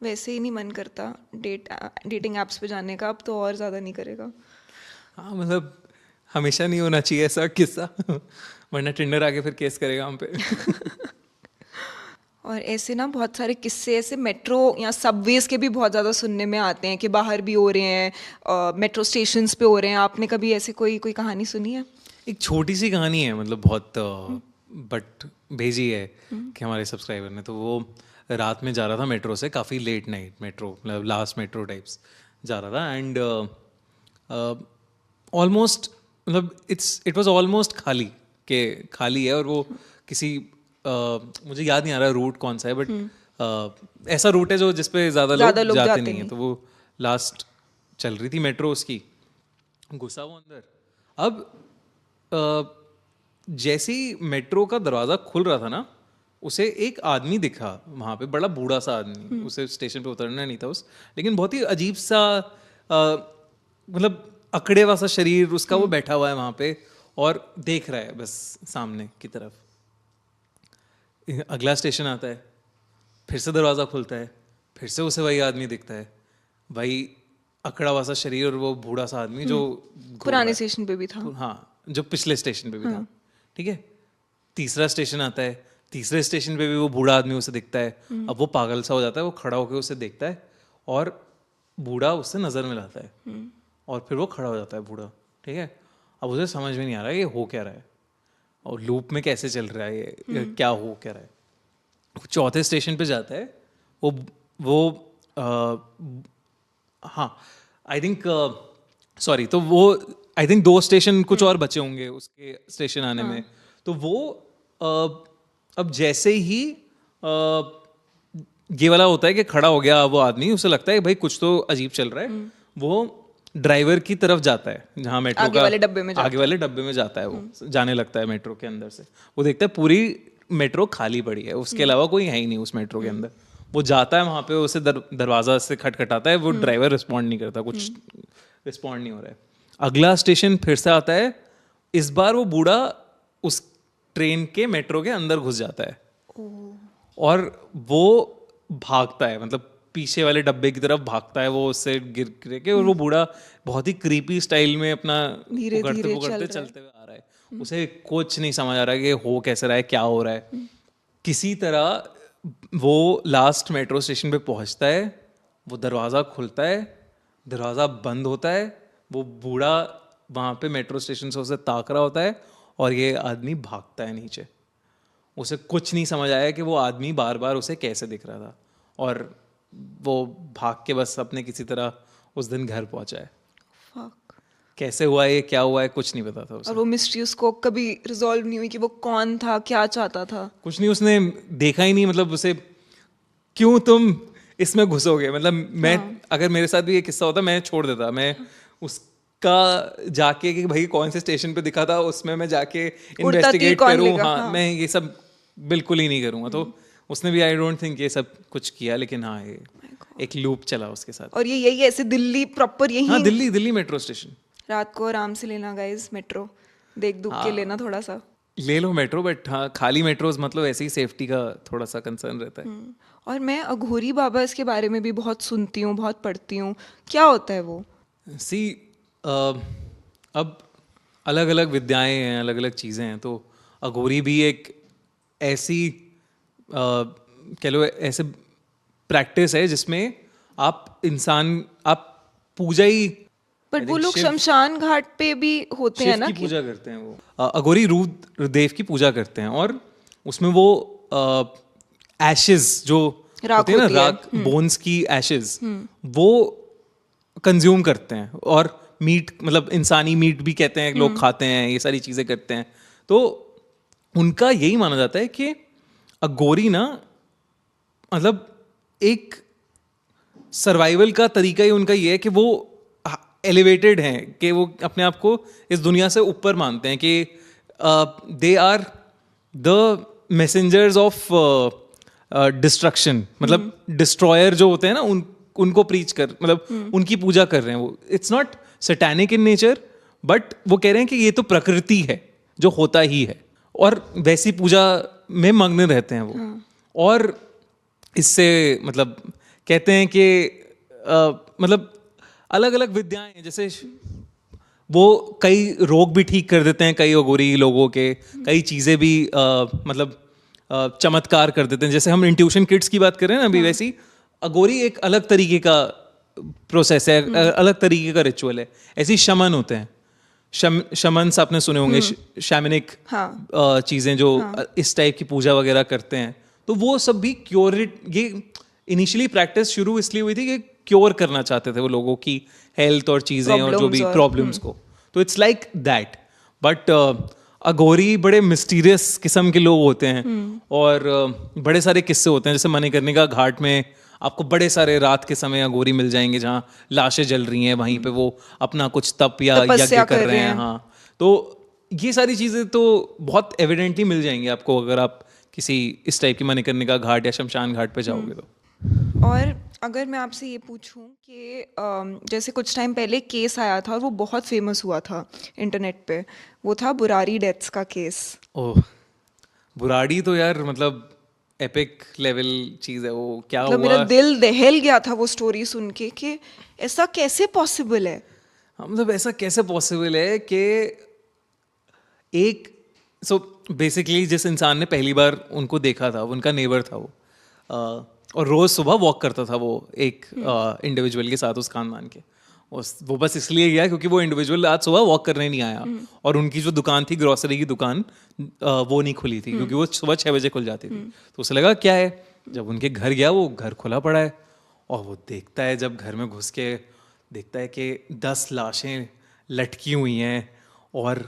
Speaker 1: वैसे ही नहीं मन करता डेटिंग एप्स पे जाने का, अब तो और ज़्यादा नहीं करेगा।
Speaker 2: हाँ मतलब हमेशा नहीं होना चाहिए ऐसा किस्सा वरना टिंडर आके फिर केस करेगा हम पे
Speaker 1: और ऐसे ना बहुत सारे किस्से ऐसे मेट्रो या सबवेज के भी बहुत ज़्यादा सुनने में आते हैं कि बाहर भी हो रहे हैं, मेट्रो स्टेशंस पे हो रहे हैं। आपने कभी ऐसे कोई कोई कहानी सुनी है?
Speaker 2: एक छोटी सी कहानी है, मतलब बहुत बट भेजी है कि हमारे सब्सक्राइबर ने। तो वो रात में जा रहा था मेट्रो से, काफ़ी लेट नाइट मेट्रो, मतलब लास्ट मेट्रो टाइप्स जा रहा था। एंड ऑलमोस्ट मतलब इट वाज ऑलमोस्ट खाली, के खाली है। और वो किसी मुझे याद नहीं आ रहा रूट कौन सा है, बट ऐसा रूट है जो जिसपे ज़्यादा लोग जाते नहीं हैं। तो वो लास्ट चल रही थी मेट्रो उसकी, घुसा वो अंदर। अब जैसे ही मेट्रो का दरवाज़ा खुल रहा था ना, उसे एक आदमी दिखा वहाँ पे, बड़ा बूढ़ा सा आदमी। उसे स्टेशन पे उतरना नहीं था लेकिन बहुत ही अजीब सा मतलब अकड़े हुआ सा शरीर उसका, वो बैठा हुआ है वहाँ पे और देख रहा है बस सामने की तरफ। अगला स्टेशन आता है, फिर से दरवाज़ा खुलता है, फिर से उसे वही आदमी दिखता है, वही अकड़ा हुआ सा शरीर और वो बूढ़ा सा आदमी जो
Speaker 1: पुराने स्टेशन पे भी था।
Speaker 2: हाँ, जो पिछले स्टेशन पे भी था, ठीक है। तीसरा स्टेशन आता है, तीसरे स्टेशन पे भी वो बूढ़ा आदमी उसे दिखता है। अब वो पागल सा हो जाता है, वो खड़ा होकर उसे देखता है और बूढ़ा उससे नज़र मिलाता है और फिर वो खड़ा हो जाता है बूढ़ा, ठीक है। अब उसे समझ में नहीं आ रहा है ये हो क्या रहा है और लूप में कैसे चल रहा है ये क्या हो क्या रहा है। चौथे स्टेशन पे जाता है वो हाँ आई थिंक सॉरी, तो वो आई थिंक 2 स्टेशन कुछ और बचे होंगे उसके स्टेशन आने में। तो वो अब जैसे ही ये वाला होता है कि खड़ा हो गया वो आदमी, उसे लगता है भाई कुछ तो अजीब चल रहा है। वो ड्राइवर की तरफ जाता है, जहाँ मेट्रो
Speaker 1: आगे वाले डब्बे में जाता
Speaker 2: आगे वाले डब्बे में जाता है। वो जाने लगता है मेट्रो के अंदर से। वो देखता है पूरी मेट्रो खाली पड़ी है, उसके अलावा कोई है ही नहीं उस मेट्रो के अंदर। वो जाता है वहाँ पे, उसे दरवाजा से खटखटाता है, वो ड्राइवर रिस्पॉन्ड नहीं करता, कुछ रिस्पॉन्ड नहीं हो रहा है। अगला स्टेशन फिर से आता है, इस बार वो बूढ़ा उस ट्रेन के मेट्रो के अंदर घुस जाता है और वो भागता है, मतलब पीछे वाले डब्बे की तरफ भागता है वो, उससे गिर गिर के, और वो बूढ़ा बहुत ही क्रीपी स्टाइल में अपना
Speaker 1: धीरे
Speaker 2: पकड़ते
Speaker 1: धीरे
Speaker 2: पकड़ते चलते हुए आ रहा है। उसे कुछ नहीं समझ आ रहा कि हो कैसे रहा है, क्या हो रहा है। किसी तरह वो लास्ट मेट्रो स्टेशन पे पहुंचता है, वो दरवाज़ा खुलता है, दरवाज़ा बंद होता है, वो बूढ़ा वहाँ पे मेट्रो स्टेशन से उसे ताक रहा होता है, और ये आदमी भागता है नीचे। उसे कुछ नहीं समझ आया कि वो आदमी बार बार उसे कैसे दिख रहा था, और वो भाग के बस अपने किसी तरह उस दिन घर पहुंचा है।
Speaker 1: Fuck.
Speaker 2: कैसे हुआ ये, क्या हुआ है, कुछ नहीं पता था उसे।
Speaker 1: और वो मिस्ट्री उसको कभी रिजॉल्व नहीं हुई कि वो कौन था, क्या चाहता था।
Speaker 2: कुछ नहीं, उसने देखा ही नहीं, मतलब उसे क्यों तुम इसमें घुसोगे, मतलब मैं अगर मेरे साथ भी ये किस्सा होता मैं छोड़ देता, मैं उसका जाके कि भाई कौन से स्टेशन पे दिखा था उसमें मैं जाके इन्वेस्टिगेट
Speaker 1: कौन
Speaker 2: करूं,
Speaker 1: लेगा,
Speaker 2: हाँ,
Speaker 1: हाँ।
Speaker 2: मैं ये सब बिल्कुल ही नहीं करूंगा। तो उसने भी आई डोंट थिंक ये सब कुछ किया, लेकिन हाँ ये एक लूप चला उसके साथ।
Speaker 1: और ये यही ऐसे दिल्ली प्रॉपर
Speaker 2: हाँ,
Speaker 1: यही
Speaker 2: दिल्ली दिल्ली मेट्रो स्टेशन।
Speaker 1: रात को आराम से लेना गाइस मेट्रो, देख दुख के लेना थोड़ा सा।
Speaker 2: ले लो मेट्रो, बट हाँ खाली मेट्रोज मतलब ऐसे ही सेफ्टी का थोड़ा सा कंसर्न रहता है।
Speaker 1: और मैं अघोरी बाबा इसके बारे में भी बहुत सुनती हूँ, बहुत पढ़ती हूँ। क्या होता है वो?
Speaker 2: सी अब अलग अलग विद्याएं हैं, अलग अलग चीज़ें हैं, तो अघोरी भी एक ऐसी कह लो ऐसे प्रैक्टिस है जिसमें आप पूजा ही,
Speaker 1: बट वो लोग शमशान घाट पे भी होते हैं
Speaker 2: शिव
Speaker 1: ना
Speaker 2: की
Speaker 1: कि
Speaker 2: पूजा करते हैं वो। अघोरी रुद्रदेव की पूजा करते हैं, और उसमें वो एशेज जो
Speaker 1: राख
Speaker 2: होती है ना,
Speaker 1: होती है।
Speaker 2: राख, बोन्स की एशेज, वो कंज्यूम करते हैं, और मीट मतलब इंसानी मीट भी कहते हैं लोग खाते हैं, ये सारी चीज़ें करते हैं। तो उनका यही माना जाता है कि अघोरी ना मतलब एक सर्वाइवल का तरीका ही उनका ये है कि वो एलिवेटेड हैं, कि वो अपने आप को इस दुनिया से ऊपर मानते हैं, कि they are the messengers of destruction, मतलब डिस्ट्रॉयर जो होते हैं ना, उनको प्रीच कर, मतलब उनकी पूजा कर रहे हैं वो। It's not satanic in nature, but वो कह रहे हैं कि ये तो प्रकृति है जो होता ही है, और वैसी पूजा में मग्न रहते हैं वो। और इससे मतलब कहते हैं कि मतलब अलग अलग विद्याएं हैं, जैसे वो कई रोग भी ठीक कर देते हैं, कई अघोरी लोगों के, कई चीज़ें भी मतलब चमत्कार कर देते हैं। जैसे हम इंट्यूशन किट्स की बात कर रहे हैं ना अभी, वैसी अघोरी एक अलग तरीके का प्रोसेस है, अलग तरीके का रिचुअल है। ऐसे ही शमन होते हैं, शमन्स आपने सुने होंगे, शैमनिक चीज़ें जो इस टाइप की पूजा वगैरह करते हैं। तो वो सब भी ये इनिशियली प्रैक्टिस शुरू इसलिए हुई थी कि क्योर करना चाहते थे वो लोगों की हेल्थ और चीज़ें और जो भी प्रॉब्लम्स को। तो इट्स लाइक दैट, बट अघोरी बड़े मिस्टीरियस किस्म के लोग होते हैं, और बड़े सारे किस्से होते हैं। जैसे मणिकर्णिका घाट में आपको बड़े सारे रात के समय अघोरी मिल जाएंगे जहाँ लाशें जल रही हैं, वहीं पे वो अपना कुछ तप या यज्ञ कर रहे हैं। हाँ, तो ये सारी चीज़ें तो बहुत एविडेंटली मिल जाएंगी आपको अगर आप किसी इस टाइप की मणिकर्णिका घाट या शमशान घाट पे जाओगे तो।
Speaker 1: और अगर मैं आपसे ये पूछूं कि जैसे कुछ टाइम पहले केस आया था और वो बहुत फेमस हुआ था इंटरनेट पे, वो था बुराड़ी डेथ्स का केस।
Speaker 2: ओह, बुराड़ी तो यार मतलब एपिक लेवल चीज़ है वो। क्या
Speaker 1: मतलब
Speaker 2: हुआ,
Speaker 1: मेरा दिल दहल गया था वो स्टोरी सुन के कि ऐसा कैसे पॉसिबल है।
Speaker 2: मतलब ऐसा कैसे पॉसिबल है कि एक बेसिकली जिस इंसान ने पहली बार उनको देखा था, उनका नेबर था वो, और रोज सुबह वॉक करता था वो एक इंडिविजुअल के साथ उस खानदान के। वो बस इसलिए गया क्योंकि वो इंडिविजुअल आज सुबह वॉक करने नहीं आया, और उनकी जो दुकान थी ग्रोसरी की दुकान, वो नहीं खुली थी क्योंकि वो सुबह 6 बजे खुल जाती थी। तो उसे लगा क्या है, जब उनके घर गया वो घर खुला पड़ा है, और वो देखता है, जब घर में घुस के देखता है कि 10 लाशें लटकी हुई हैं, और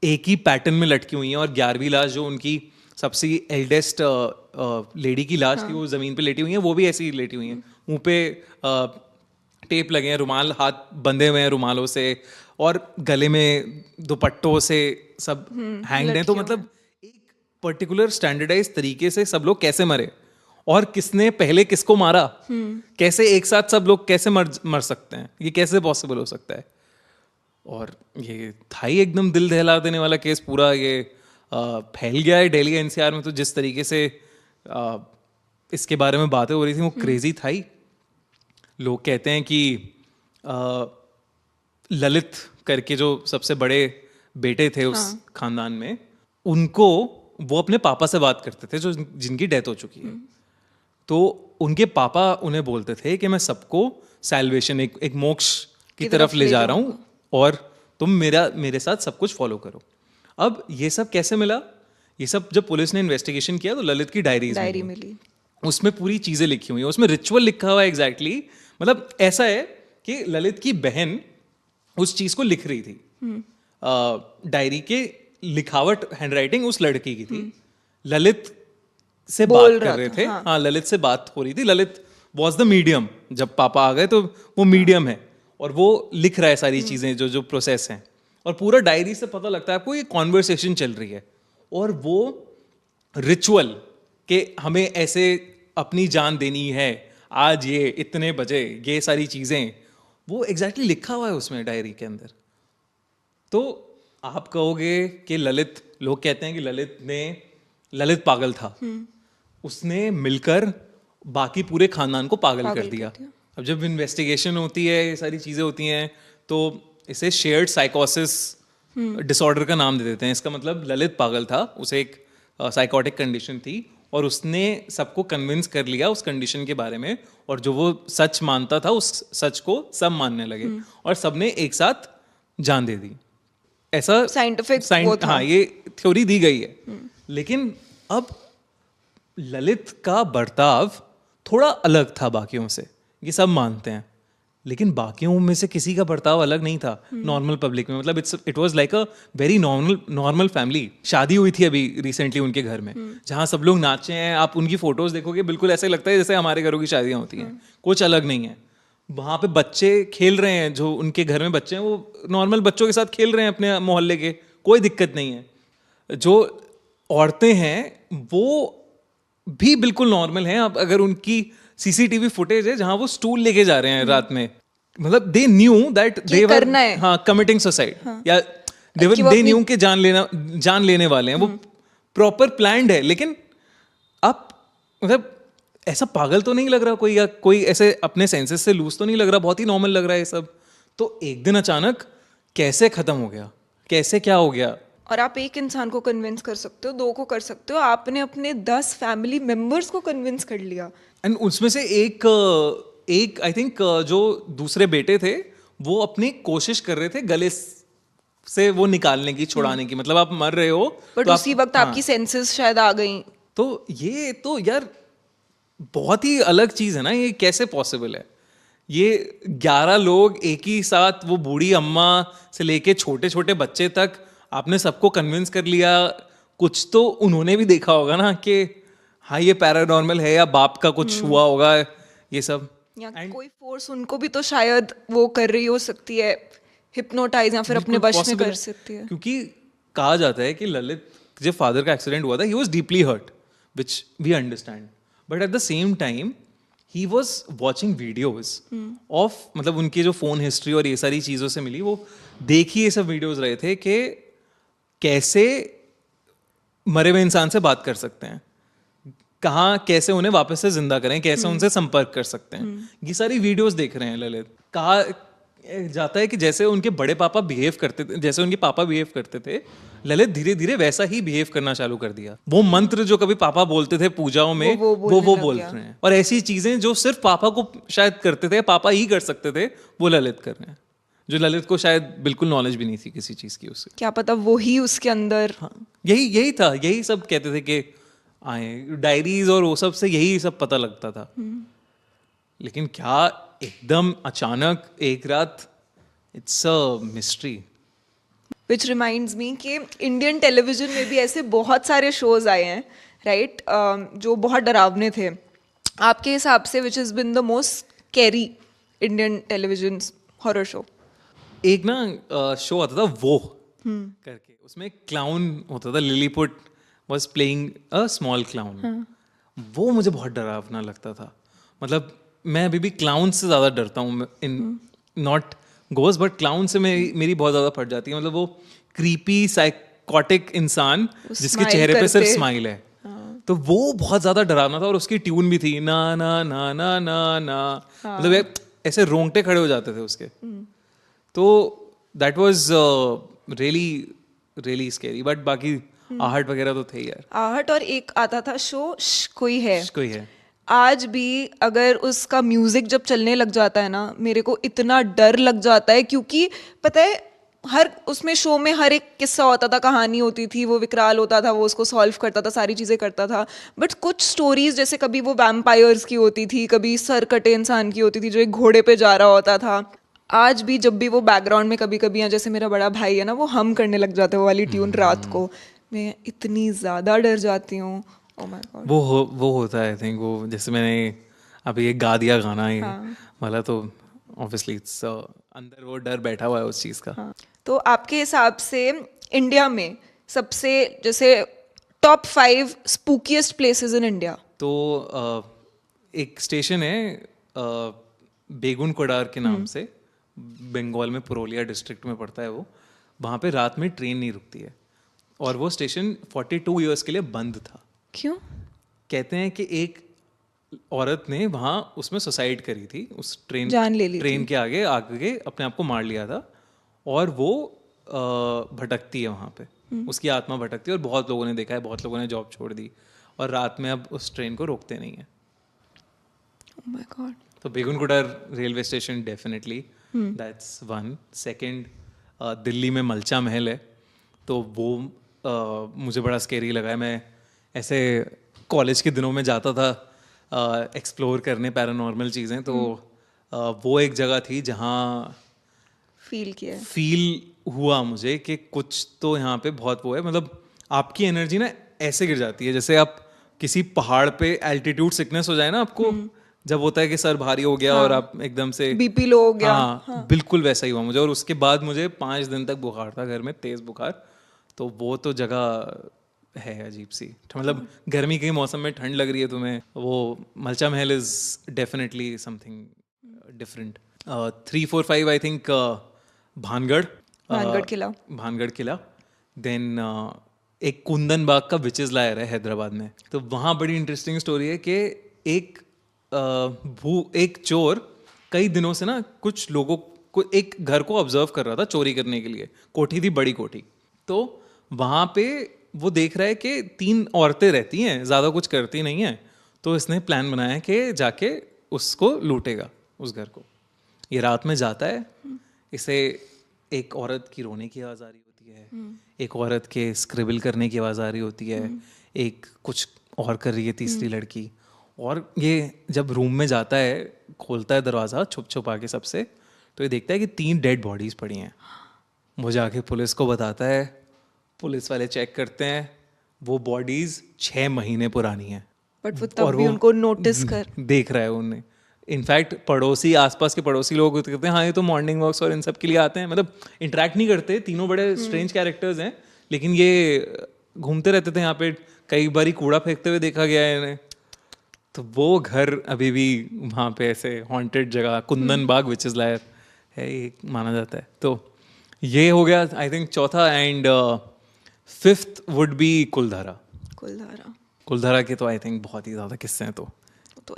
Speaker 2: एक ही पैटर्न में लटकी हुई हैं, और 11वीं लाश जो उनकी सबसे एल्डेस्ट लेडी की लाश थी, वो ज़मीन पे लेटी हुई हैं, वो भी ऐसी ही लेटी हुई हैं, मुंह पे टेप लगे हैं, रुमाल हाथ बंधे हुए हैं रुमालों से, और गले में दुपट्टों से सब हैंग्ड हैं। तो मतलब एक पर्टिकुलर स्टैंडर्डाइज तरीके से सब लोग कैसे मरे, और किसने पहले किसको मारा, कैसे एक साथ सब लोग कैसे मर सकते हैं, ये कैसे पॉसिबल हो सकता है। और ये था ही एकदम दिल दहला देने वाला केस पूरा। ये फैल गया है दिल्ली एनसीआर में, तो जिस तरीके से इसके बारे में बातें हो रही थी वो क्रेजी था ही। लोग कहते हैं कि ललित करके जो सबसे बड़े बेटे थे उस खानदान में, उनको वो अपने पापा से बात करते थे जो जिनकी डेथ हो चुकी है। तो उनके पापा उन्हें बोलते थे कि मैं सबको सैल्वेशन, एक मोक्ष की तरफ ले जा रहा हूँ और तुम मेरे साथ सब कुछ फॉलो करो। अब ये सब कैसे मिला? ये सब जब पुलिस ने इन्वेस्टिगेशन किया तो ललित की डायरी
Speaker 1: मिली,
Speaker 2: उसमें पूरी चीजें लिखी हुई हैं, उसमें रिचुअल लिखा हुआ है एग्जैक्टली। मतलब ऐसा है कि ललित की बहन उस चीज को लिख रही थी, डायरी के लिखावट हैंडराइटिंग उस लड़की की थी, ललित से बात कर रहे थे। हाँ, ललित से बात हो रही थी, ललित वॉज द मीडियम। जब पापा आ गए तो वो मीडियम है और वो लिख रहा है सारी चीजें जो जो प्रोसेस हैं, और पूरा डायरी से पता लगता है आपको ये कॉन्वर्सेशन चल रही है। और वो रिचुअल कि हमें ऐसे अपनी जान देनी है आज ये इतने बजे, ये सारी चीजें वो एग्जैक्टली लिखा हुआ है उसमें डायरी के अंदर। तो आप कहोगे कि ललित, लोग कहते हैं कि ललित पागल था, उसने मिलकर बाकी पूरे खानदान को पागल कर दिया। अब जब इन्वेस्टिगेशन होती है, ये सारी चीजें होती हैं, तो इसे शेयर्ड साइकोसिस डिसऑर्डर का नाम दे देते हैं। इसका मतलब ललित पागल था, उसे एक साइकोटिक कंडीशन थी और उसने सबको कन्विंस कर लिया उस कंडीशन के बारे में, और जो वो सच मानता था उस सच को सब मानने लगे और सबने एक साथ जान दे दी। ऐसा
Speaker 1: साइंटिफिक
Speaker 2: हाँ, ये थ्योरी दी गई है। लेकिन अब ललित का बर्ताव थोड़ा अलग था बाकियों से, ये सब मानते हैं, लेकिन बाकियों में से किसी का बर्ताव अलग नहीं था नॉर्मल पब्लिक में। मतलब it was like a very normal family. शादी हुई थी अभी रिसेंटली उनके घर में, जहाँ सब लोग नाचे हैं। आप उनकी फोटोज देखोगे, बिल्कुल ऐसे लगता है जैसे हमारे घरों की शादियाँ होती हैं, कुछ अलग नहीं है। वहाँ पे बच्चे खेल रहे हैं, जो उनके घर में बच्चे हैं वो नॉर्मल बच्चों के साथ खेल रहे हैं अपने मोहल्ले के, कोई दिक्कत नहीं है। जो औरतें हैं वो भी बिल्कुल नॉर्मल हैं। अब अगर उनकी सीसीटीवी फुटेज है जहां वो स्टूल लेके जा रहे हैं रात में, मतलब they knew that they were committing suicide, या दे न्यू के जान लेने वाले हैं, वो प्रॉपर प्लान्ड है। लेकिन अब मतलब ऐसा पागल तो नहीं लग रहा कोई, या कोई ऐसे अपने सेंसेस से लूज तो नहीं लग रहा, बहुत ही नॉर्मल लग रहा है ये सब। तो एक दिन अचानक कैसे खत्म हो गया, कैसे क्या हो गया?
Speaker 1: और आप एक इंसान को कन्विंस कर सकते हो, दो को कर सकते हो, आपने अपने 10 फैमिली मेंबर्स को कन्विंस कर लिया।
Speaker 2: एंड उसमें से एक आई थिंक जो दूसरे बेटे थे वो अपनी कोशिश कर रहे थे गले से वो निकालने की, छुड़ाने की। मतलब आप मर रहे हो
Speaker 1: बट
Speaker 2: तो
Speaker 1: उसी वक्त आपकी सेंसेस शायद आ गई।
Speaker 2: तो ये तो यार बहुत ही अलग चीज है ना, ये कैसे पॉसिबल है? ये 11 लोग एक ही साथ, वो बूढ़ी अम्मा से लेके छोटे छोटे बच्चे तक, आपने सबको कन्विंस कर लिया। कुछ तो उन्होंने भी देखा होगा ना कि हाँ ये पैरानॉर्मल है, या बाप का कुछ हुआ होगा, ये सब।
Speaker 1: या कोई फोर्स उनको भी तो शायद वो कर रही हो सकती है, हिप्नोटाइज, या फिर अपने वश में कर सकती है।
Speaker 2: क्योंकि कहा जाता है कि ललित, जब फादर का एक्सीडेंट हुआ था, he was deeply hurt, which we understand, but at the same time he was watching videos of, मतलब उनकी जो फोन हिस्ट्री और ये सारी चीजों से मिली, वो देखी ये सब वीडियोस रहे थे कि कैसे मरे हुए इंसान से बात कर सकते हैं, कहाँ कैसे उन्हें वापस से जिंदा करें, कैसे उनसे संपर्क कर सकते हैं। ये सारी वीडियोस देख रहे हैं ललित। कहा जाता है कि जैसे उनके बड़े पापा बिहेव करते थे, जैसे उनके पापा बिहेव करते थे, ललित धीरे धीरे वैसा ही बिहेव करना चालू कर दिया। वो मंत्र जो कभी पापा बोलते थे पूजाओं में, वो बोल रहे हैं। और ऐसी चीजें जो सिर्फ पापा को शायद करते थे, पापा ही कर सकते थे, वो ललित कर रहे हैं, जो ललित को शायद बिल्कुल नॉलेज भी नहीं थी किसी चीज की उससे।
Speaker 1: क्या पता वो ही उसके अंदर।
Speaker 2: हाँ, यही था, यही सब कहते थे कि आए डायरीज और वो सब से यही सब पता लगता था। लेकिन क्या एकदम अचानक एक रात, it's a mystery.
Speaker 1: Which reminds me कि इंडियन टेलीविजन में भी ऐसे बहुत सारे शोज आए हैं, राइट, जो बहुत डरावने थे। आपके हिसाब से which is been the most scary Indian television horror show?
Speaker 2: एक ना शो आता था वो करके, उसमें क्लाउन होता था, Lilliput was playing a small clown. वो मुझे बहुत डरावना लगता था। मतलब मैं अभी भी क्लाउन से ज़्यादा डरता हूँ, in not ghost, but clown से मेरी बहुत ज़्यादा फट जाती है। मतलब वो क्रीपी साइकोटिक इंसान जिसके चेहरे पे सिर्फ स्माइल है, तो वो बहुत ज़्यादा डरावना था। और उसकी ट्यून भी थी ना ना ना ना ना ना, मतलब ऐसे रोंगटे खड़े हो जाते थे उसके। तो that was really really scary, but बाकी आहट वगैरह तो थे यार।
Speaker 1: आहट, और एक आता था शो कोई है।
Speaker 2: कोई है।
Speaker 1: आज भी अगर उसका म्यूजिक जब चलने लग जाता है ना, मेरे को इतना डर लग जाता है, क्योंकि पता है हर उसमें शो में हर एक किस्सा होता था, कहानी होती थी, वो विकराल होता था, वो उसको सॉल्व करता था, सारी चीज़ें करता था। बट कुछ स्टोरीज जैसे कभी वो वैम्पायर्स की होती थी, कभी सर कटे इंसान की होती थी जो एक घोड़े पे जा रहा होता था। आज भी जब भी वो बैकग्राउंड में कभी कभी, जैसे मेरा बड़ा भाई है ना, वो हम करने लग जाते हैं वो वाली ट्यून रात को, मैं इतनी ज़्यादा डर जाती हूँ। Oh my God.
Speaker 2: वो होता है आई थिंक, वो जैसे मैंने अभी ये गा दिया गाना ये वाला, तो ऑब्वियसली इट्स अंदर वो डर बैठा हुआ है उस चीज़ का।
Speaker 1: हाँ। तो आपके हिसाब से इंडिया में सबसे जैसे टॉप 5 स्पूकीएस्ट प्लेसेस इन इंडिया?
Speaker 2: तो एक स्टेशन है बेगुन कोडार के नाम से, बंगाल में पुरुलिया डिस्ट्रिक्ट में पड़ता है वो। वहाँ पे रात में ट्रेन नहीं रुकती है, और वो स्टेशन 42 इयर्स के लिए बंद था।
Speaker 1: क्यों?
Speaker 2: कहते हैं कि एक औरत ने वहाँ उसमें सुसाइड करी थी, उस
Speaker 1: जान ले ली
Speaker 2: ट्रेन के आगे आगे अपने आप को मार लिया था, और वो भटकती है वहाँ पे, उसकी आत्मा भटकती है, और बहुत लोगों ने देखा है, बहुत लोगों ने जॉब छोड़ दी, और रात में अब उस ट्रेन को रोकते नहीं है।
Speaker 1: Oh my God.
Speaker 2: तो Begunkodar railway station definitely, that's one. Second, Delhi में मलचा महल है, तो वो मुझे बड़ा स्केरी लगा है। मैं ऐसे कॉलेज के दिनों में जाता था एक्सप्लोर करने पैरानॉर्मल चीज़ें, तो वो एक जगह थी जहाँ फील हुआ मुझे कि कुछ तो यहाँ पे बहुत वो है, मतलब आपकी एनर्जी ना ऐसे गिर जाती है जैसे आप किसी पहाड़ पे एल्टीट्यूड सिकनेस हो जाए ना आपको, जब होता है कि सर भारी हो गया और आप एकदम से
Speaker 1: बीपी लो हो गया।
Speaker 2: हाँ, बिल्कुल वैसा ही हुआ मुझे। और उसके बाद मुझे 5 दिन तक बुखार था घर में, तेज बुखार। तो वो तो जगह है अजीब सी, मतलब गर्मी के मौसम में ठंड लग रही है तुम्हें, वो Malcha Mahal is definitely something different. 3, 4, 5 I think Bhangarh किला। देन एक कुंदन बाग का विचेस लायर है हैदराबाद में, तो वहाँ बड़ी इंटरेस्टिंग स्टोरी है कि एक चोर कई दिनों से ना कुछ लोगों को, एक घर को ऑब्जर्व कर रहा था चोरी करने के लिए। कोठी थी, बड़ी कोठी। तो वहाँ पे वो देख रहा है कि 3 औरतें रहती हैं, ज़्यादा कुछ करती नहीं हैं, तो इसने प्लान बनाया कि जाके उसको लूटेगा, उस घर को। ये रात में जाता है, इसे एक औरत की रोने की आवाज़ आ रही होती है, एक औरत के स्क्रिबल करने की आवाज़ आ रही होती है, एक कुछ और कर रही है तीसरी लड़की। और ये जब रूम में जाता है, खोलता है दरवाज़ा छुप छुप आके सबसे, तो ये देखता है कि 3 डेड बॉडीज़ पड़ी हैं। वो जाके पुलिस को बताता है, पुलिस वाले चेक करते हैं, वो बॉडीज़ 6 महीने पुरानी हैं।
Speaker 1: बट वो तब भी उनको नोटिस
Speaker 2: देख रहा है उन्हें। इनफैक्ट पड़ोसी, आसपास के पड़ोसी लोग कहते हैं हाँ ये तो मॉर्निंग वॉक्स और इन सब के लिए आते हैं, मतलब इंटरेक्ट नहीं करते। तीनों बड़े स्ट्रेंज कैरेक्टर्स हैं, लेकिन ये घूमते रहते थे यहाँ पे। कई बार कूड़ा फेंकते हुए देखा गया है इन्हें। तो वो घर अभी भी वहाँ पे ऐसे हॉन्टेड जगह, कुंदन बाग विच इज लायर है, ये माना जाता है। तो ये हो गया आई थिंक चौथा। एंड 5th वुड बी कुलधारा। कुलधारा के तो आई थिंक बहुत ही ज़्यादा किस्से हैं, तो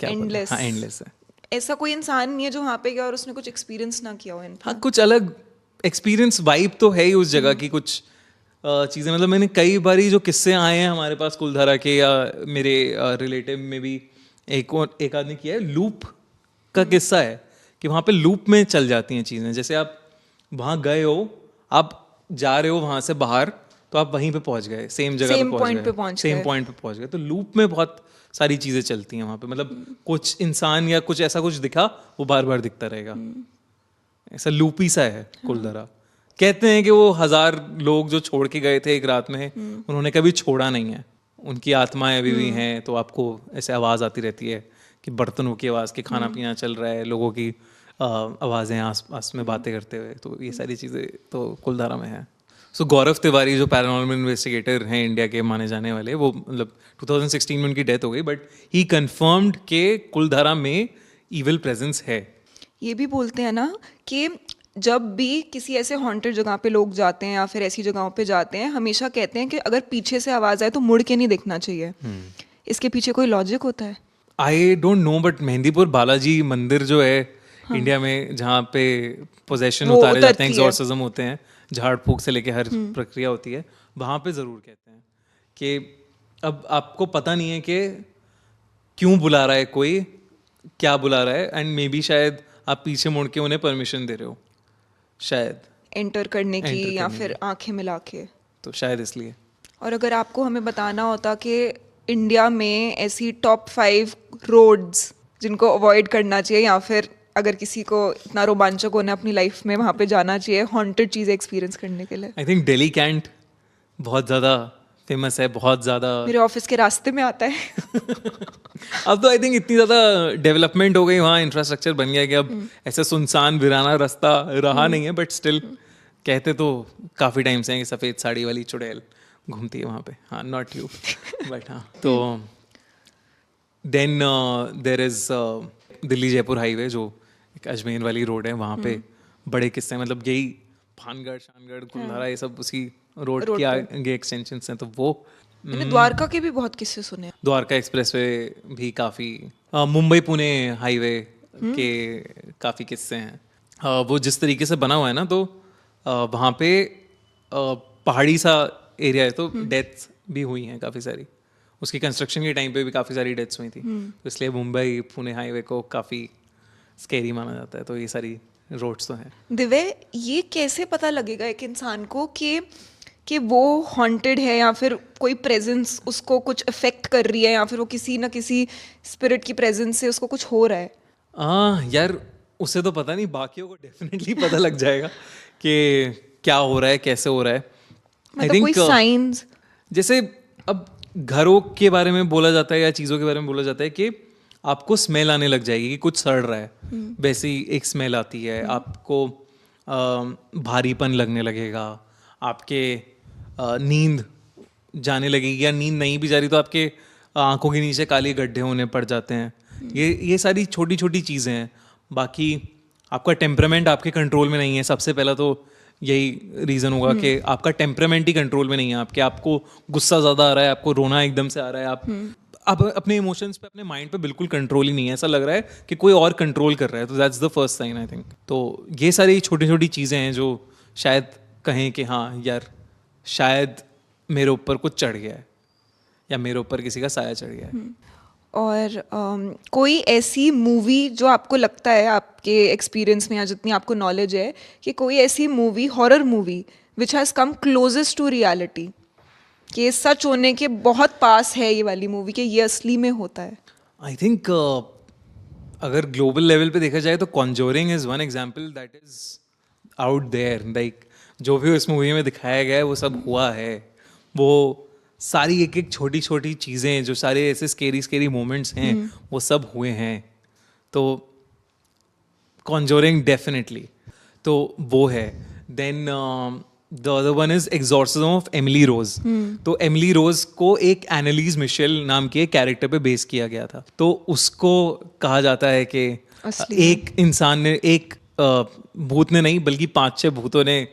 Speaker 1: एंडलेस।
Speaker 2: हाँ, एंडलेस है।
Speaker 1: ऐसा कोई इंसान नहीं है जो वहाँ पे गया और उसने कुछ एक्सपीरियंस ना किया हो।
Speaker 2: हाँ, कुछ अलग एक्सपीरियंस, वाइब तो है ही उस जगह की। कुछ चीज़ें, मतलब मैंने कई बारी जो किस्से आए हैं हमारे पास कुलधारा के, या मेरे रिलेटिव में भी एक आदमी किया है, लूप का किस्सा है कि वहाँ पे लूप में चल जाती हैं चीज़ें। जैसे आप वहाँ गए हो, आप जा रहे हो वहाँ से बाहर, तो आप वहीं पे पहुँच गए, सेम जगह पे पहुँच गए। तो लूप में बहुत सारी चीज़ें चलती हैं वहाँ पे, मतलब कुछ इंसान या कुछ ऐसा कुछ दिखा, वो बार बार दिखता रहेगा। ऐसा लूपी सा है कुलधारा। कहते हैं कि वो 1000 लोग जो छोड़ के गए थे एक रात में, उन्होंने कभी छोड़ा नहीं है, उनकी आत्माएं अभी भी हैं। तो आपको ऐसे आवाज़ आती रहती है कि बर्तनों की आवाज़, कि खाना पीना चल रहा है, लोगों की आवाज़ें आस पास में बातें करते हुए। तो ये सारी चीज़ें तो कुलधारा में है। सो गौरव तिवारी जो पैरानॉर्मल इन्वेस्टिगेटर हैं इंडिया के माने जाने वाले, वो मतलब 2016 में उनकी डेथ हो गई, बट ही कन्फर्म्ड के कुलधारा में इविल प्रेजेंस है।
Speaker 1: ये भी बोलते हैं ना कि जब भी किसी ऐसे हॉन्टेड जगह पे लोग जाते हैं या फिर ऐसी जगहों पे जाते हैं, हमेशा कहते हैं कि अगर पीछे से आवाज़ आए तो मुड़ के नहीं देखना चाहिए। इसके पीछे कोई लॉजिक होता है?
Speaker 2: I don't know, but Mehandipur Balaji मंदिर जो है इंडिया में जहाँ पे पोजेशन
Speaker 1: वो
Speaker 2: उतारे जाते
Speaker 1: उतरती
Speaker 2: हैं,
Speaker 1: है।
Speaker 2: एग्जॉर्सिज्म होते हैं, झाड़ फूक से लेके हर प्रक्रिया होती है, वहाँ पे ज़रूर कहते हैं कि अब आपको पता नहीं है कि क्यों बुला रहा है कोई, क्या बुला रहा है, एंड मे बी शायद आप पीछे मुड़ के उन्हें परमिशन दे रहे हो, शायद
Speaker 1: एंटर करने की
Speaker 2: Enter
Speaker 1: या
Speaker 2: करने
Speaker 1: फिर आंखें मिला के।
Speaker 2: तो शायद इसलिए।
Speaker 1: और अगर आपको हमें बताना होता कि इंडिया में ऐसी टॉप 5 रोड्स जिनको अवॉइड करना चाहिए, या फिर अगर किसी को इतना रोमांचक होना अपनी लाइफ में वहाँ पे जाना चाहिए हॉन्टेड चीज़ें एक्सपीरियंस करने के लिए।
Speaker 2: आई थिंक दिल्ली कैंट बहुत ज़्यादा फेमस है, बहुत ज़्यादा।
Speaker 1: मेरे ऑफिस के रास्ते में आता है।
Speaker 2: अब तो आई थिंक इतनी ज़्यादा डेवलपमेंट हो गई वहाँ, इंफ्रास्ट्रक्चर बन गया कि अब ऐसे सुनसान वीराना रास्ता रहा नहीं है, बट स्टिल कहते तो काफ़ी टाइम से हैं कि सफ़ेद साड़ी वाली चुड़ैल घूमती है वहाँ पे। हाँ, नॉट यू बट हाँ। तो then there is Delhi Jaipur highway, जो एक अजमेर वाली रोड है, वहाँ पे बड़े किस्से हैं, मतलब यही भानगढ़ शानगढ़ गुलधारा ये सब उसी रोड
Speaker 1: रोड
Speaker 2: के
Speaker 1: पे।
Speaker 2: आगे एक्सटेंशंस हैं, तो वो
Speaker 1: मैंने द्वारका के भी बहुत किस्से सुने हैं।
Speaker 2: द्वारका एक्सप्रेसवे भी काफ़ी, मुंबई पुणे हाईवे के काफ़ी किस्से हैं। वो जिस तरीके से बना हुआ है ना, तो वहाँ पे पहाड़ी सा एरिया है, तो डेथ्स भी हुई हैं काफ़ी सारी। उसकी कंस्ट्रक्शन के टाइम पे भी काफ़ी सारी डेथ्स हुई थी, तो इसलिए मुंबई पुणे हाईवे को काफ़ी स्केरी माना जाता है। तो ये सारी रोड्स तो हैं।
Speaker 1: दिव्य, ये कैसे पता लगेगा एक इंसान को कि वो हॉन्टेड है, या फिर कोई प्रेजेंस उसको कुछ अफेक्ट कर रही है, या फिर वो किसी ना किसी स्पिरिट की प्रेजेंस से उसको कुछ हो रहा है?
Speaker 2: यार उसे तो पता नहीं, बाकियों को डेफिनेटली पता लग जाएगा कि क्या हो रहा है, कैसे हो रहा है।
Speaker 1: मतलब कोई साइंस?
Speaker 2: जैसे अब घरों के बारे में बोला जाता है या चीज़ों के बारे में बोला जाता है कि आपको स्मेल आने लग जाएगी कि कुछ सड़ रहा है, वैसी एक स्मेल आती है। आपको भारीपन लगने लगेगा, आपके नींद जाने लगेगी, या नींद नहीं भी जा रही तो आपके आंखों के नीचे काले गड्ढे होने पड़ जाते हैं। ये सारी छोटी छोटी चीज़ें हैं। बाकी आपका टेम्परामेंट आपके कंट्रोल में नहीं है। सबसे पहला तो यही रीज़न होगा कि आपका टेम्परामेंट ही कंट्रोल में नहीं है आपको गुस्सा ज़्यादा आ रहा है, आपको रोना एकदम से आ रहा है, आप अपने इमोशंस पे, अपने माइंड पे बिल्कुल कंट्रोल ही नहीं है। ऐसा लग रहा है कि कोई और कंट्रोल कर रहा है, तो that's the first sign I think. तो ये सारी छोटी छोटी चीज़ें हैं जो शायद कहें कि हाँ यार, शायद मेरे ऊपर कुछ चढ़ गया है, या मेरे ऊपर किसी का साया चढ़ गया है।
Speaker 1: और कोई ऐसी मूवी जो आपको लगता है आपके एक्सपीरियंस में, या जितनी आपको नॉलेज है, कि कोई ऐसी movie, horror movie which has come closest to reality, कि सच होने के बहुत पास है ये वाली मूवी, कि ये असली में होता है?
Speaker 2: आई थिंक अगर ग्लोबल लेवल पे देखा जाए तो conjuring is one example that is out there. Like जो भी उस मूवी में दिखाया गया है वो सब हुआ है। वो सारी एक एक छोटी छोटी चीज़ें, जो सारे ऐसे स्केरी मोमेंट्स हैं, वो सब हुए हैं। तो कॉन्जोरिंग डेफिनेटली तो वो है। Then the other one is exorcism of Emily Rose. तो एमिली रोज को एक एनालीज मिशेल नाम के कैरेक्टर पे बेस किया गया था। तो उसको कहा जाता है कि एक इंसान ने, एक भूत ने नहीं बल्कि 5-6 भूतों ने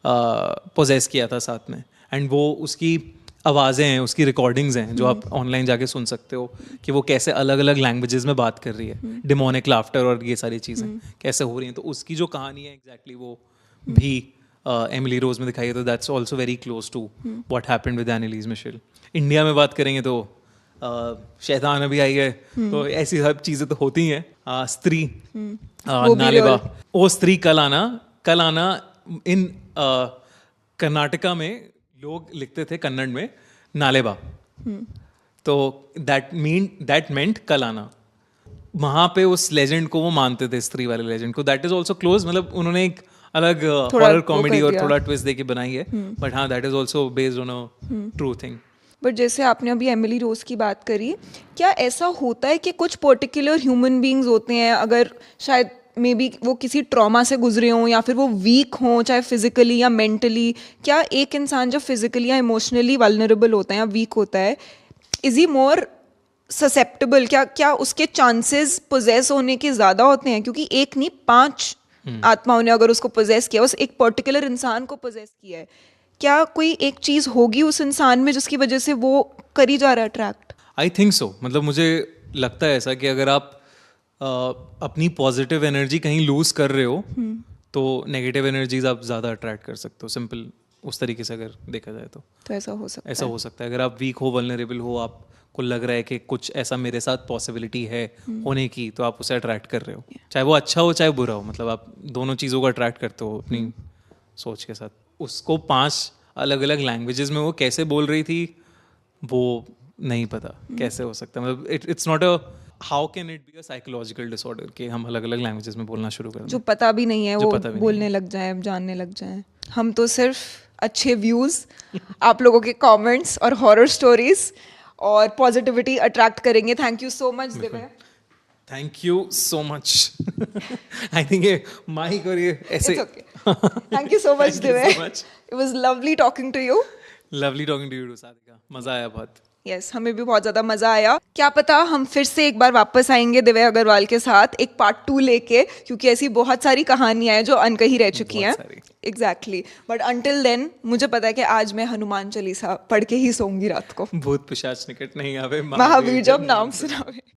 Speaker 2: पोजेस किया था साथ में। एंड वो उसकी आवाज़ें हैं, उसकी रिकॉर्डिंग्स हैं, जो आप ऑनलाइन जाके सुन सकते हो कि वो कैसे अलग अलग लैंग्वेजेस में बात कर रही है। डिमोनिक लाफ्टर और ये सारी चीज़ें कैसे हो रही हैं। तो उसकी जो कहानी है एग्जैक्टली वो भी एमिली रोज में दिखाई है। तो that's also very close to what happened with Anneliese Michel. India में बात करेंगे तो शैतान अभी आई है, तो ऐसी सब चीज़ें तो होती ही हैं। स्त्री नालेबा, ओ स्त्री कल आना इन कर्नाटका में लोग लिखते थे कन्नड़ में नालेबा, तो दैट मेंट कल आना। वहाँ पे उस लेजेंड को वो मानते थे, स्त्री वाले लेजेंड को। दैट इज ऑल्सो क्लोज, मतलब उन्होंने एक अलग हॉरर कॉमेडी और थोड़ा ट्विस्ट देके बनाई है, बट हाँ that is also based on a true thing.
Speaker 1: But जैसे आपने अभी एमिली रोज की बात करी, क्या ऐसा होता है कि कुछ पर्टिकुलर ह्यूमन बींग्स होते हैं, अगर शायद मे बी वो किसी ट्रॉमा से गुजरे हों, या फिर वो वीक हों, चाहे फिजिकली या मेंटली, क्या एक इंसान जब फिजिकली या इमोशनली वल्नरेबल होता है या वीक होता है, इज ही मोर ससेप्टेबल? क्या उसके चांसेस पोजेस होने के ज़्यादा होते हैं? क्योंकि एक नहीं, 5 आत्माओं ने अगर उसको पोजेस किया, उस एक पर्टिकुलर इंसान को पोजेस किया है, क्या कोई एक चीज़ होगी उस इंसान में जिसकी वजह से वो करी जा रहा है अट्रैक्ट?
Speaker 2: I think so. मतलब मुझे लगता है ऐसा कि अगर आप अपनी पॉजिटिव एनर्जी कहीं लूज कर रहे हो तो नेगेटिव एनर्जीज आप ज़्यादा अट्रैक्ट कर सकते हो, सिंपल उस तरीके से अगर देखा जाए तो
Speaker 1: ऐसा हो सकता
Speaker 2: ऐसा हो सकता है। अगर आप वीक हो, वल्नरेबल हो, आपको लग रहा है कि कुछ ऐसा मेरे साथ पॉसिबिलिटी है होने की, तो आप उसे अट्रैक्ट कर रहे हो, चाहे वो अच्छा हो चाहे बुरा हो, मतलब आप दोनों चीज़ों को अट्रैक्ट करते हो अपनी सोच के साथ। उसको 5 अलग अलग लैंग्वेजेस में वो कैसे बोल रही थी वो नहीं पता कैसे हो सकता है, मतलब it's not a, how can it be a psychological disorder कि हम अलग अलग लैंग्वेजेस में बोलना शुरू कर दें
Speaker 1: जो पता भी नहीं है
Speaker 2: जो
Speaker 1: वो
Speaker 2: पता भी नहीं
Speaker 1: बोलने लग जाए, जानने लग जाए। हम तो सिर्फ अच्छे व्यूज, आप लोगों के कमेंट्स और हॉरर स्टोरीज और पॉजिटिविटी अट्रैक्ट करेंगे। Thank you so much Divya.
Speaker 2: Thank you so much. I think ये माइक और ये ऐसे
Speaker 1: It's okay. Thank you so much,
Speaker 2: Thank you so
Speaker 1: Divya.
Speaker 2: much.
Speaker 1: It was lovely talking to you.
Speaker 2: Lovely talking to you too Sarika, मजा आया बहुत।
Speaker 1: यस हमें भी बहुत ज्यादा मजा आया। क्या पता हम फिर से एक बार वापस आएंगे दिव्या अग्रवाल के साथ एक पार्ट 2 लेके, क्योंकि ऐसी बहुत सारी कहानियां हैं जो अनकही रह चुकी हैं।
Speaker 2: बहुत सारी।
Speaker 1: एग्जैक्टली, बट अंटिल देन मुझे पता है कि आज मैं हनुमान चालीसा पढ़ के ही सोऊंगी रात को।
Speaker 2: भूत पिशाच निकट नहीं आवे,
Speaker 1: महावीर जब नाम सुनावे।